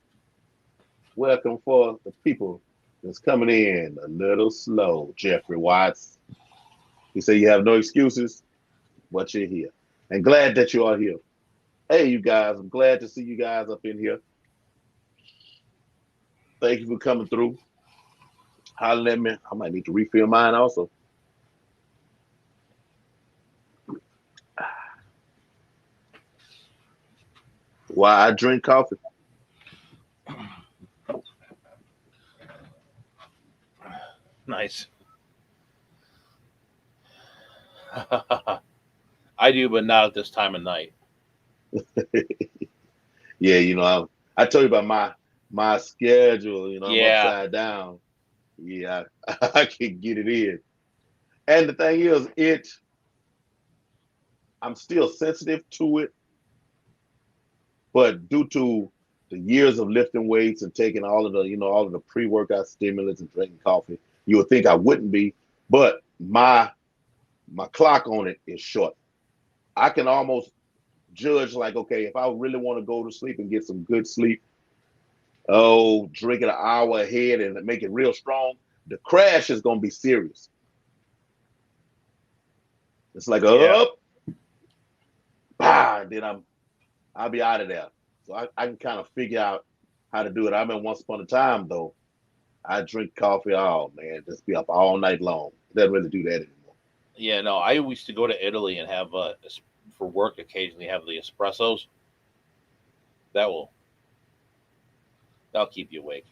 Welcome for the people that's coming in a little slow. Jeffrey Watts. You say you have no excuses, but you're here. And glad that you are here. Hey, you guys, I'm glad to see you guys up in here. Thank you for coming through. Holler at me. I might need to refill mine also. Why I drink coffee? Nice. I do, but not at this time of night. Yeah, I told you about my schedule. I'm upside down. Yeah, I can get it in. And the thing is, I'm still sensitive to it, but due to the years of lifting weights and taking all of the pre-workout stimulants and drinking coffee, you would think I wouldn't be, but my clock on it is short. I can almost judge like, okay, if I really want to go to sleep and get some good sleep, oh, drink it an hour ahead and make it real strong, the crash is gonna be serious. It's like Yeah. up, bah, and then I'll be out of there. So I can kind of figure out how to do it. I mean, once upon a time though, I drink coffee. Oh man, just be up all night long. It doesn't really do that anymore. Yeah, no, I used to go to Italy and have for work occasionally have the espressos. That will that'll keep you awake.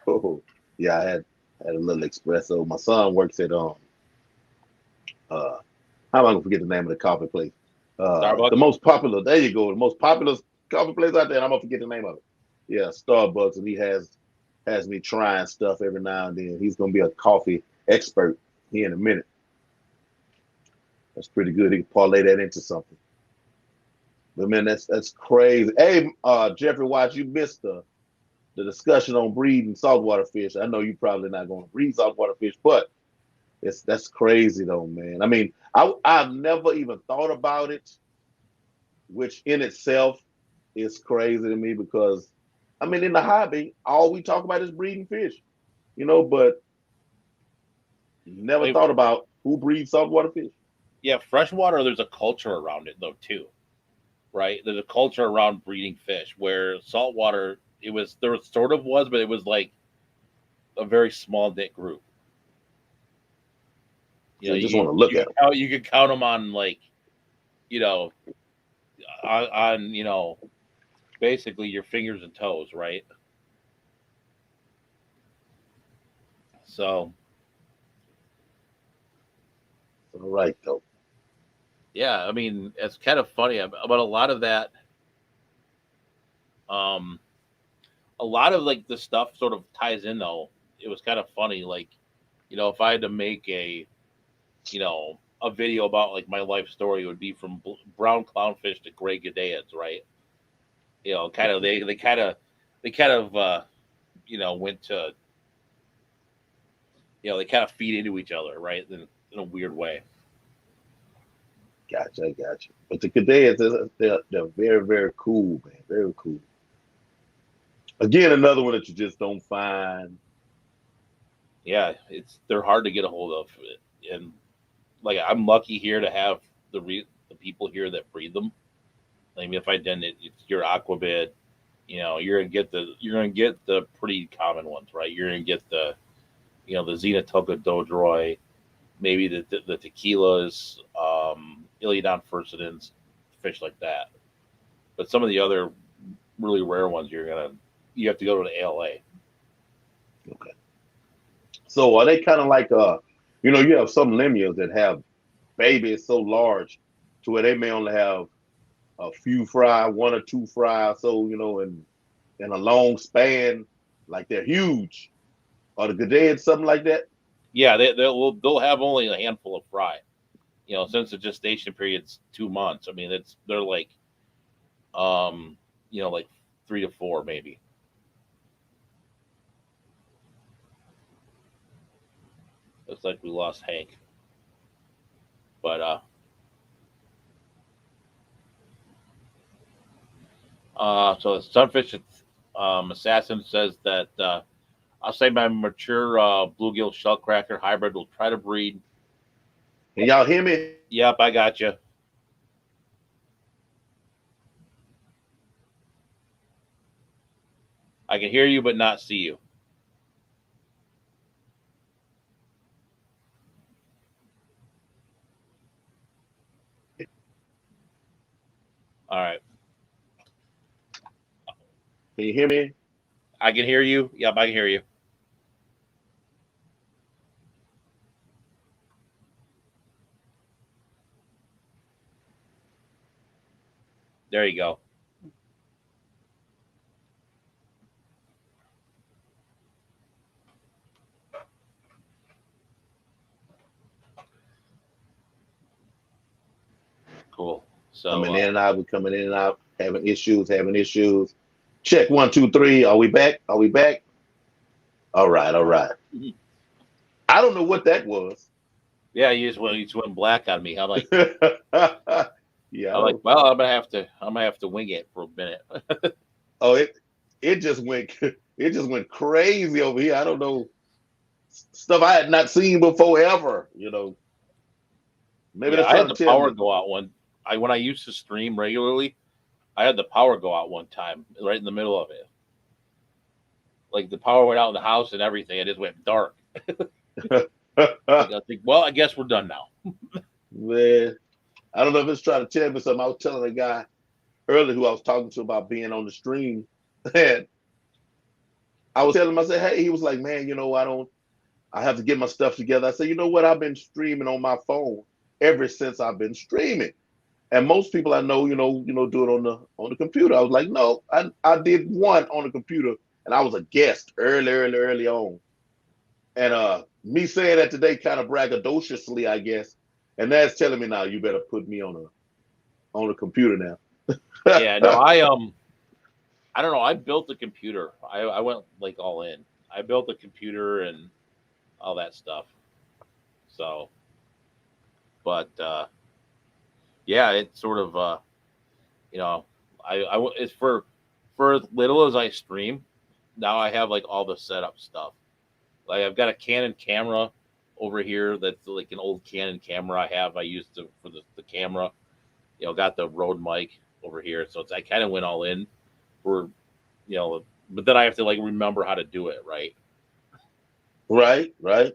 Oh, yeah, I had a little espresso. My son works at uh how am I gonna forget the name of the coffee place? The Starbucks. most popular. There you go. The most popular coffee place out there. And I'm gonna forget the name of it. Yeah, Starbucks, and he has me trying stuff every now and then. He's gonna be a coffee expert here in a minute. That's pretty good. He can parlay that into something. But man, that's crazy. Hey, Jeffrey Watts, you missed the discussion on breeding saltwater fish. I know you're probably not going to breed saltwater fish, but that's crazy though, man. I mean, I've never even thought about it, which in itself is crazy to me because I mean, in the hobby, all we talk about is breeding fish, but never Like, thought about who breeds saltwater fish. yeah, freshwater. There's a culture around it though too, right? There's a culture around breeding fish where saltwater it was there sort of was, but it was like a very small knit group. You So know, you just want to look at them. you could count them on like you know on basically your fingers and toes, right? So All right, though. yeah, I mean it's kind of funny, but a lot of that, um, a lot of like the stuff sort of ties in though. It was kind of funny, like if I had to make a video about like my life story, it would be from brown clownfish to gray gadaeans, right? Kind of they kind of went to they kind of feed into each other, right? In a weird way. Gotcha, I gotcha. But the Cadettes, they're very, very cool, man. Very cool. Again, another one that you just don't find. Yeah, they're hard to get a hold of, and like I'm lucky here to have the people here that breed them. I mean, if I didn't, it's your aquabid. You're gonna get the pretty common ones, right? You're gonna get the Xenotoka dodroi, maybe the tequilas, Iliodon furcidans, fish like that. But some of the other really rare ones, you have to go to the ALA. Okay. So are they kind of like you have some lemurs that have babies so large to where they may only have a few fry, one or two fry, so in a long span, like they're huge. Or the Ghanaians, something like that. Yeah, they'll have only a handful of fry. Since the gestation period's 2 months. I mean, they're um, like 3 to 4 maybe. Looks like we lost Hank, but so the sunfish assassin says that I'll say my mature bluegill shellcracker hybrid will try to breed. Can y'all hear me? Yep, I got you. I can hear you, but not see you. All right, Can you hear me? I can hear you. Yep, I can hear you. There you go. Cool. So Coming in and out. We're coming in and out. Having issues. Having issues. Check 1 2 3. Are we back? Are we back? All right. All right. I don't know what that was. Yeah, you just went black on me. Yeah, I I'm like, don't. well, I'm gonna have to wing it for a minute. Oh, it just went it just went crazy over here. I don't know, stuff I had not seen before ever. Maybe Yeah, they're I had trying the to tell power me. go out when I used to stream regularly. I had the power go out one time, right in the middle of it. Like the power went out in the house and everything. It just went dark. Like I think, well, I guess we're done now. Man, I don't know if it's trying to tell me something. I was telling a guy earlier who I was talking to about being on the stream, and I was telling him, I said, hey, he was like, man, I have to get my stuff together. I said, you know what? I've been streaming on my phone ever since I've been streaming. And most people I know, do it on the computer. I was like, no, I did one on the computer, and I was a guest early on. And me saying that today kind of braggadociously, I guess. And that's telling me now you better put me on a computer Yeah, no, now. I don't know. I built the computer. I went like all in. I built the computer and all that stuff. So, but yeah, it's sort of you know, it's for as little as I stream. Now I have like all the setup stuff. Like I've got a Canon camera over here that's like an old Canon camera I have. I used to for the camera. Got the Rode mic over here, so I kind of went all in for but then I have to like remember how to do it right. Right, right.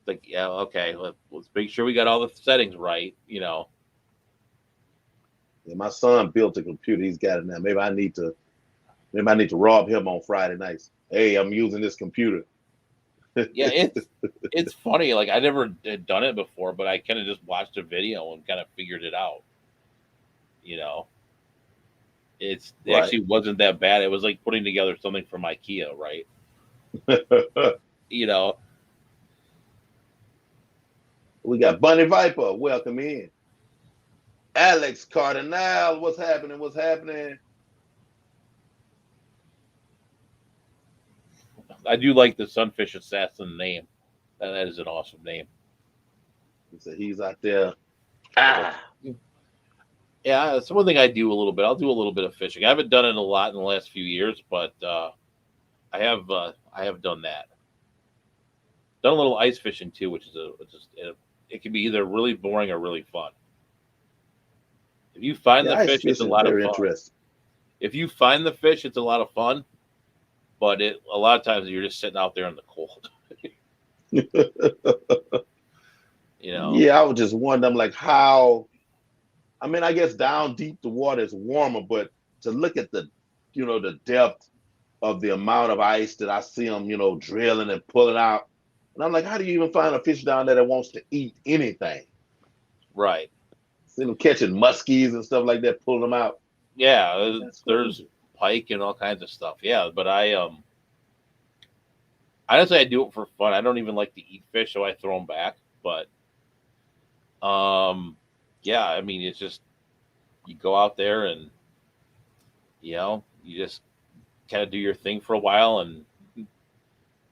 Like yeah, okay, let's make sure we got all the settings right. Yeah, my son built a computer. He's got it now. Maybe I need to rob him on Friday nights. Hey, I'm using this computer. Yeah, it's funny. Like I never had done it before, but I kind of just watched a video and kind of figured it out. You know, it Right. actually wasn't that bad. It was like putting together something from IKEA, right? You know, We got Bunny Viper. Welcome in. Alex Cardinal. What's happening? What's happening? I do like the Sunfish Assassin name. That is an awesome name. He said he's out there. But Ah, yeah, it's one thing I do a little bit. I'll do a little bit of fishing. I haven't done it a lot in the last few years, but I have done that. Done a little ice fishing too, which is it can be either really boring or really fun. If you find yeah, the ice fish, it's a fishing is lot of very fun. interesting. If you find the fish, it's a lot of fun. But a lot of times you're just sitting out there in the cold. you know. Yeah, I was just wondering, like, how. I mean, I guess down deep the water is warmer, but to look at the depth of the amount of ice that I see them, drilling and pulling out, and I'm like, how do you even find a fish down there that wants to eat anything? Right. See them catching muskies and stuff like that, pulling them out. Yeah. That's There's crazy. pike and all kinds of stuff. Yeah, but honestly I do it for fun. I don't even like to eat fish, so I throw them back. But yeah, I mean it's just you go out there and you just kind of do your thing for a while, and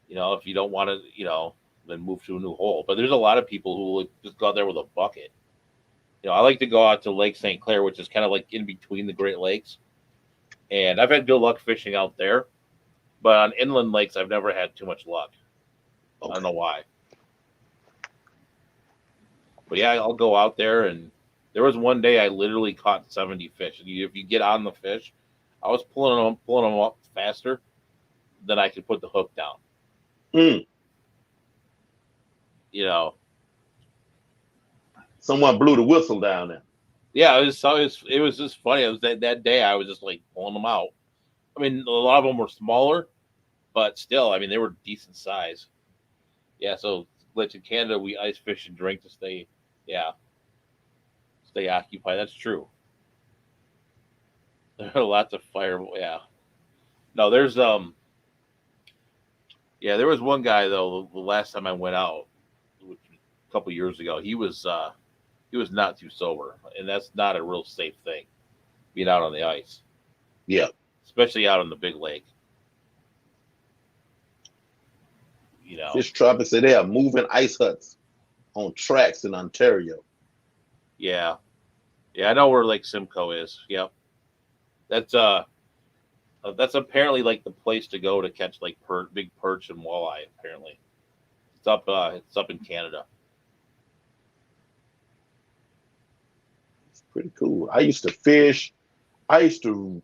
if you don't want to, then move to a new hole. But there's a lot of people who will just go out there with a bucket. I like to go out to Lake St. Clair, which is kind of like in between the Great Lakes, and I've had good luck fishing out there. But on inland lakes, I've never had too much luck. I don't Okay. know why. But yeah, I'll go out there, and there was one day I literally caught 70 fish. And if you get on the fish, I was pulling them up faster than I could put the hook down. Mm. You know, Someone blew the whistle down there. yeah, it was just funny. It was that day I was just like pulling them out. I mean, a lot of them were smaller, but still, I mean, they were decent size. Yeah, so let's in Canada we ice fish and drink to yeah, stay occupied. That's true. There are lots of fire. Yeah, no, yeah, there was one guy though. The last time I went out, which was a couple years ago, he was not too sober, and that's not a real safe thing. Being out on the ice, Yeah. especially out on the big lake. You know. Fish tropics say they are moving ice huts. on tracks in Ontario. Yeah, yeah, I know where Lake Simcoe is. Yep, that's that's apparently like the place to go to catch like big perch and walleye. Apparently, it's up in Canada. It's pretty cool. I used to fish. I used to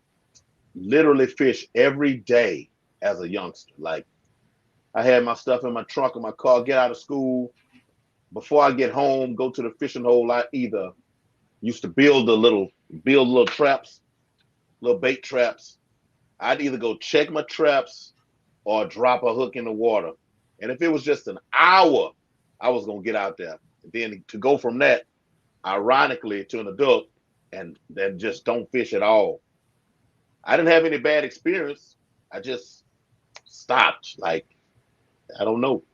literally fish every day as a youngster. Like I had my stuff in my trunk of my car, get out of school. Before I get home, go to the fishing hole. I either used to build little traps, little bait traps. I'd either go check my traps or drop a hook in the water. And if it was just an hour, I was gonna get out there. And then to go from that, ironically, to an adult, and then just don't fish at all. I didn't have any bad experience. I just stopped. Like I don't know.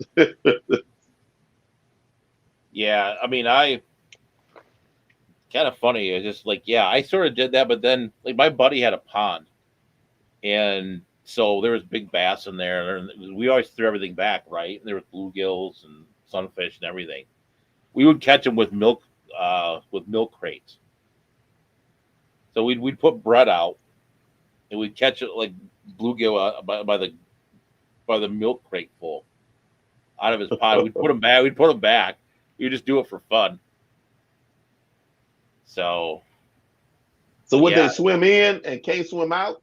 Yeah, I mean, I kind of funny. It's just like, yeah, I sort of did that, but then like my buddy had a pond, and so there was big bass in there, and we always threw everything back, right? And there was bluegills and sunfish and everything. We would catch them with milk crates. So we'd put bread out, and we'd catch it like bluegill by the milk crate full out of his pond. We'd put them back. We'd put them back. We'd just do it for fun. So So would they yeah, swim in and can't swim out?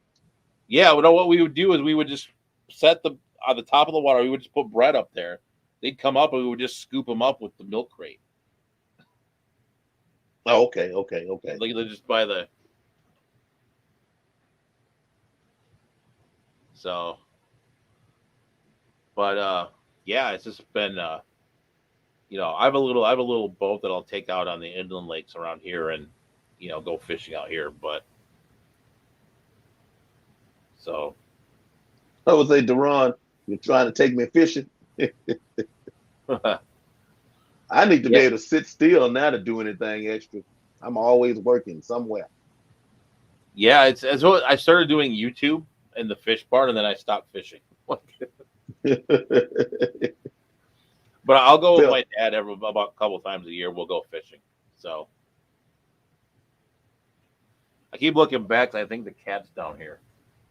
yeah. You know what we would do is we would just set the on the top of the water. We would just put bread up there. They'd come up, and we would just scoop them up with the milk crate. Oh, okay, okay, okay. Like they're just by the so. But yeah, it's just been I have a little boat that I'll take out on the inland lakes around here and go fishing out here. But so I would say, Deron, you're trying to take me fishing. I need to be yeah, able to sit still now to do anything extra. I'm always working somewhere. yeah, it's what I started doing YouTube and the fish part, and then I stopped fishing. But I'll go with Phil, my dad every about a couple times a year. We'll go fishing. So I keep looking back. I think the cat's down here.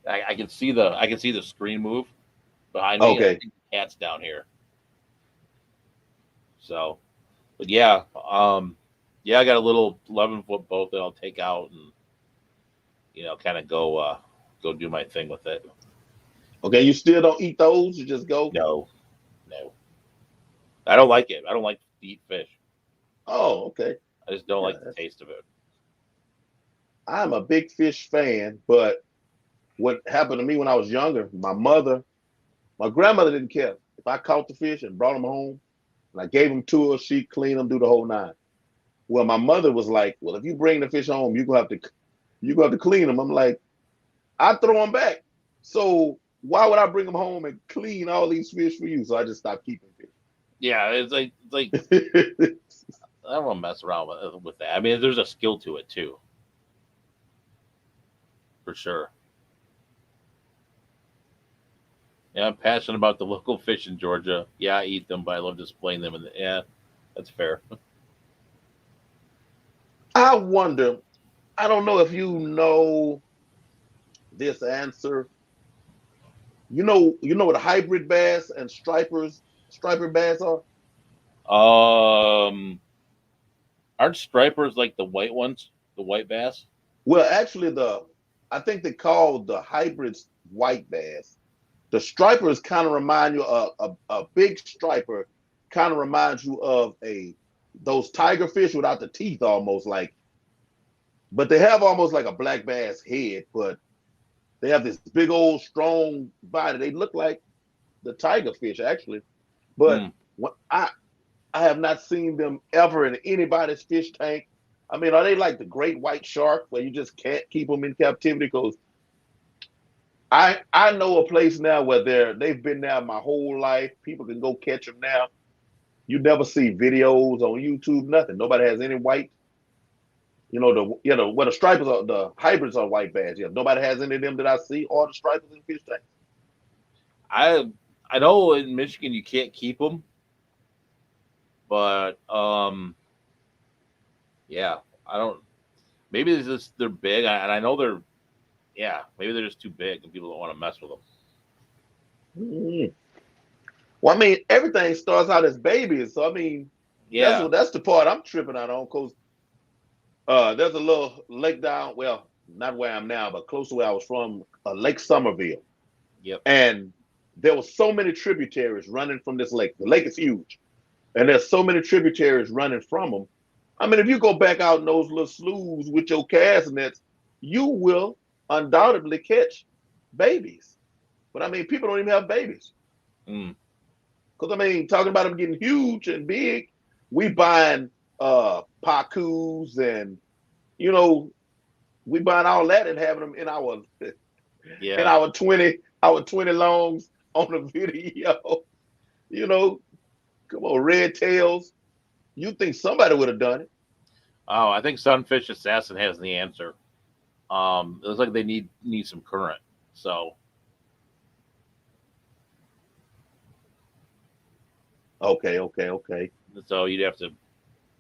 I can see the screen move behind me, and I okay. think the cat's down here. So, but yeah, yeah, I got a little 11-foot boat that I'll take out and kind of go do my thing with it. Okay, you still don't eat those? You just go, No, no, I don't like it. I don't like to eat fish. oh, okay. I just don't Yeah, like the taste of it. I'm a big fish fan, but what happened to me when I was younger, my grandmother didn't care. If I caught the fish and brought them home and I gave them to her, she'd clean them, do the whole nine. Well, my mother was like, well, if you bring the fish home, you gonna have to clean them. I'm like, I throw them back. So why would I bring them home and clean all these fish for you? So I just stopped keeping Yeah, it's like fish. I don't want to mess around with that. I mean, there's a skill to it too, for sure. Yeah, I'm passionate about the local fish in Georgia. Yeah, I eat them, but I love displaying them. And yeah, that's fair. I wonder, I don't know if you know this answer. You know what hybrid bass and striper bass are? Um, aren't stripers like the white ones, the white bass? Well, actually, I think they call the hybrids white bass. The stripers kind of remind you of a big striper, kind of reminds you of a those tiger fish without the teeth, almost like, but they have almost like a black bass head, but they have this big old strong body. They look like the tiger fish actually, but Hmm. when I have not seen them ever in anybody's fish tank. I mean, are they like the great white shark where you just can't keep them in captivity? Because I know a place now where they've been there my whole life. People can go catch them now. You never see videos on YouTube, nothing. Nobody has any white. Where the stripers are, the hybrids are white bass. Yeah, nobody has any of them that I see, or the stripers in fish tanks. I I know in Michigan you can't keep them, But yeah, I don't. Maybe it's just they're big, and I know they're. Yeah, maybe they're just too big, and people don't want to mess with them. Mm. Well, I mean, everything starts out as babies, so I mean, Yeah. that's the part I'm tripping out on. Cause there's a little lake down, well, not where I'm now, but close to where I was from, Lake Somerville, Yep. and there were so many tributaries running from this lake. The lake is huge, and there's so many tributaries running from them. I mean, if you go back out in those little sloughs with your cast nets, you will undoubtedly catch babies. But I mean, people don't even have babies. Mm. Because I mean, talking about them getting huge and big, we buying pacus and you know, we buying all that and having them in Yeah. our 20 longs on the video. You know, come on, red tails. You think somebody would have done it. Oh, I think Sunfish Assassin has the answer. It looks like they need some current. So Okay, okay, okay. so you'd have to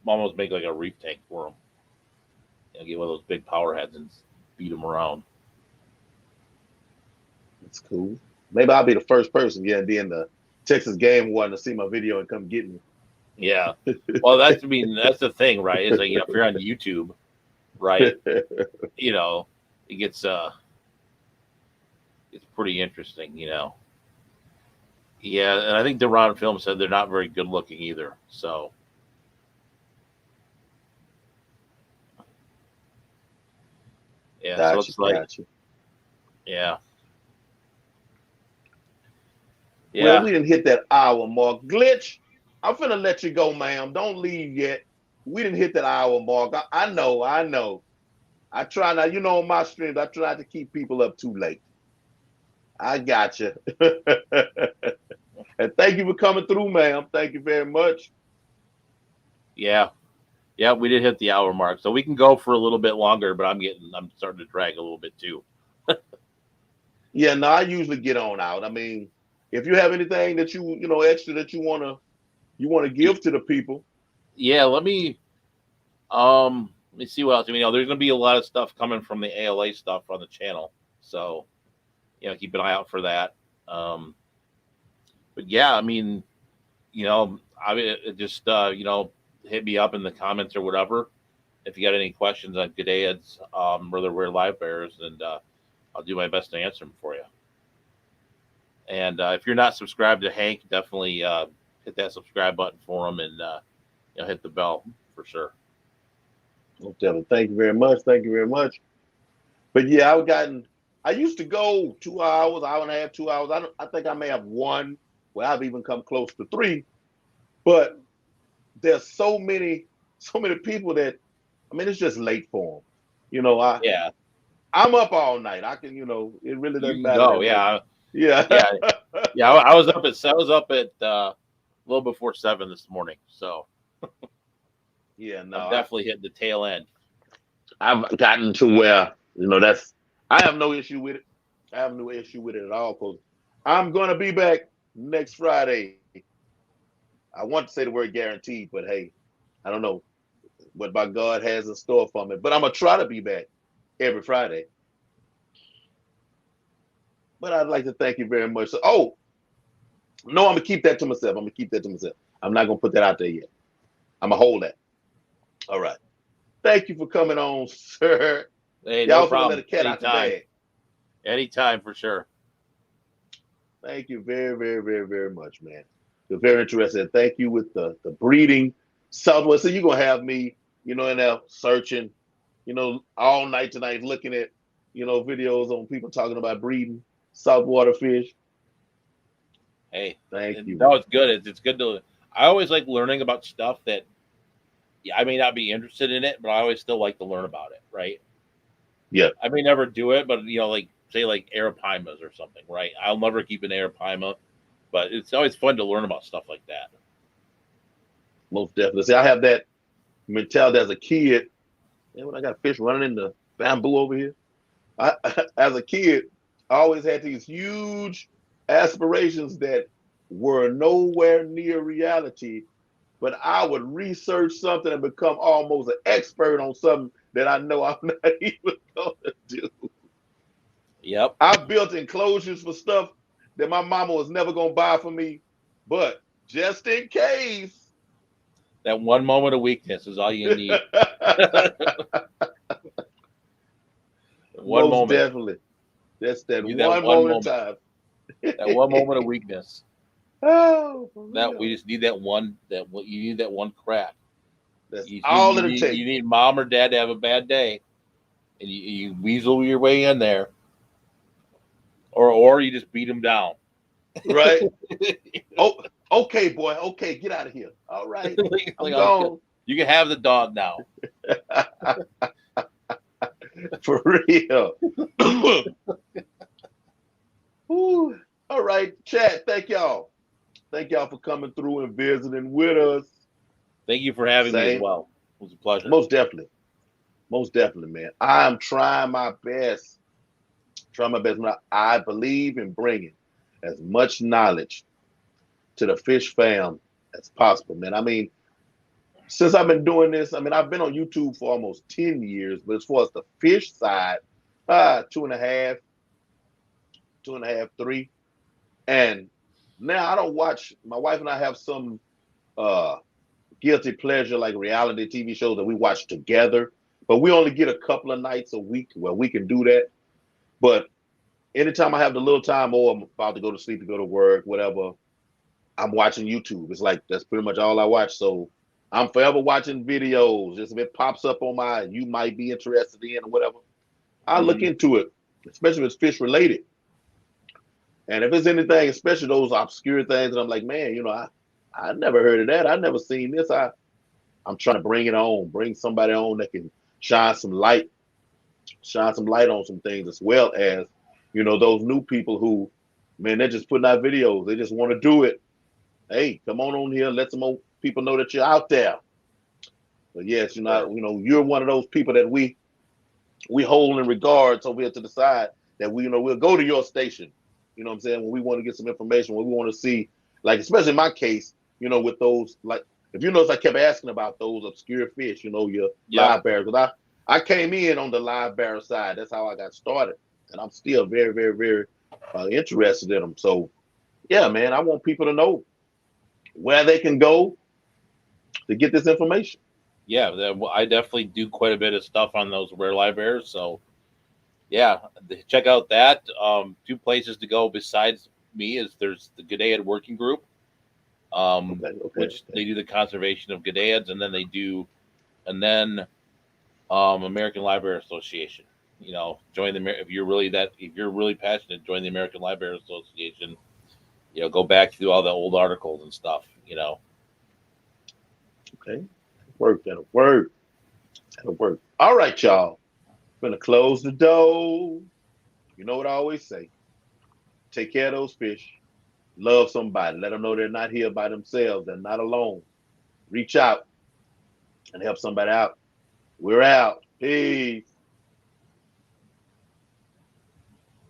almost make like a reef tank for them. Get one of those big power heads and beat them around. That's cool. Maybe I'll be the first person, yeah, be in the Texas game warden to see my video and come get me. Yeah. Well, that's the thing, right? It's like if you're on YouTube, right? You know, it gets it's pretty interesting. Yeah, and I think the Ron Film said they're not very good looking either. So yeah, so Gotcha, it's like gotcha. yeah, Well, yeah. we didn't hit that hour mark. Glitch, I'm finna let you go, ma'am. Don't leave yet. We didn't hit that hour mark. I know, I know. I try now, on my streams, I try to keep people up too late. I got you. And thank you for coming through, ma'am. Thank you very much. Yeah, yeah, we did hit the hour mark, so we can go for a little bit longer. But I'm starting to drag a little bit too. Yeah, no, I usually get on out. I mean, if you have anything that extra that you wanna give to the people. Yeah, let me see what else. There's going to be a lot of stuff coming from the ALA stuff on the channel, so keep an eye out for that. Um, but yeah, just hit me up in the comments or whatever if you got any questions on G'dayids, whether we're live bears, and I'll do my best to answer them for you. And if you're not subscribed to Hank, definitely hit that subscribe button for him, and hit the bell for sure. Well, Devin, thank you very much. Thank you very much. But yeah, I used to go 2 hours, hour and a half, 2 hours. I think I may have one where I've even come close to three. But there's so many people that I mean it's just late for them. You know, I Yeah, I'm up all night. I can, it really you doesn't can matter go. that much. Yeah, Yeah. yeah, yeah. I was up at a little before 7 this morning, so Yeah, no, I'm definitely hitting the tail end. I've gotten to where, I have no issue with it. I have no issue with it at all because I'm gonna be back next Friday. I want to say the word guaranteed, but hey, I don't know what my God has in store for me. But I'm gonna try to be back every Friday. But I'd like to thank you very much. So, no, I'm gonna keep that to myself. I'm gonna keep that to myself. I'm not gonna put that out there yet. I'm gonna hold that. All right. Thank you for coming on, sir. Hey, no Y'all finna let problem. a cat out the Anytime, bag. anytime for sure. Thank you very, very, very, very much, man. You're very interested. Thank you with the breeding Southwest. So you're gonna have me, in there searching, all night tonight looking at, videos on people talking about breeding saltwater fish. Hey, Thank you, no, man. it's good. It's good to. I always like learning about stuff that yeah, I may not be interested in it, but I always still like to learn about it. Right? Yeah, I may never do it, but like say like arapimas or something. Right? I'll never keep an arapima, but it's always fun to learn about stuff like that. most definitely. See, I have that mentality as a kid. And when I got fish running in the bamboo over here, I, as a kid, I always had these huge aspirations that were nowhere near reality but I would research something and become almost an expert on something that I know I'm not even going to do. Yep. I built enclosures for stuff that my mama was never going to buy for me, but just in case. That one moment of weakness is all you need. One Most moment. definitely. That's that You that one one moment in moment. time. That one moment of weakness. Oh, for That we real. just need that one. That what you need that one crack. That's You need all you it'll need take. you need mom or dad to have a bad day, and you weasel your way in there, or you just beat them down. Right? Oh, okay, boy. Okay, get out of here. All right. I'm Like, okay, gone. you can have the dog now. For real. Whew. All right, chat. Thank y'all. Thank y'all for coming through and visiting with us. Thank you for having me as Same. well. It was a pleasure. Most definitely. Most definitely, man. I'm trying my best. Trying my best. I believe in bringing as much knowledge to the fish fam as possible, man. I mean, since I've been doing this, I mean, I've been on YouTube for almost 10 years, but as far as the fish side, 2.5, 2.5, 3. And now I don't watch, my wife and I have some uh guilty pleasure like reality TV shows that we watch together, but we only get a couple of nights a week where we can do that. But anytime I have the little time or I'm about to go to sleep to go to work, whatever, I'm watching YouTube. It's like that's pretty much all I watch. So I'm forever watching videos. Just if it pops up on my you might be interested in or whatever, I look Mm-hmm. into it, especially if it's fish related. And if it's anything, especially those obscure things, and I'm like, man, I never heard of that. I never seen this. I'm trying to bring it on, bring somebody on that can shine some light, shine some light on some things, as well as, those new people who, man, they're just putting out videos. They just want to do it. Hey, come on here, let some more people know that you're out there. But yes, Sure. you're one of those people that we hold in regards over here to the side that we'll go to your station. You know what I'm saying? When we want to get some information, when we want to see, like, especially in my case, with those, like, if you notice, I kept asking about those obscure fish, your Yep. live bears. Because I came in on the live bear side. That's how I got started. And I'm still very, very, very interested in them. So, yeah, man, I want people to know where they can go to get this information. Yeah, I definitely do quite a bit of stuff on those rare live bears. So yeah, check out that. Two places to go besides me is there's the G'dayad Working Group, Okay, okay, which okay. they do the conservation of G'dayads, and then and then American Library Association. Join the if you're really passionate, join the American Library Association. Go back through all the old articles and stuff. Okay. That'll work. That'll work. All right, y'all. Gonna close the door. You know what I always say. Take care of those fish. Love somebody. Let them know they're not here by themselves. They're not alone. Reach out and help somebody out. We're out. Peace.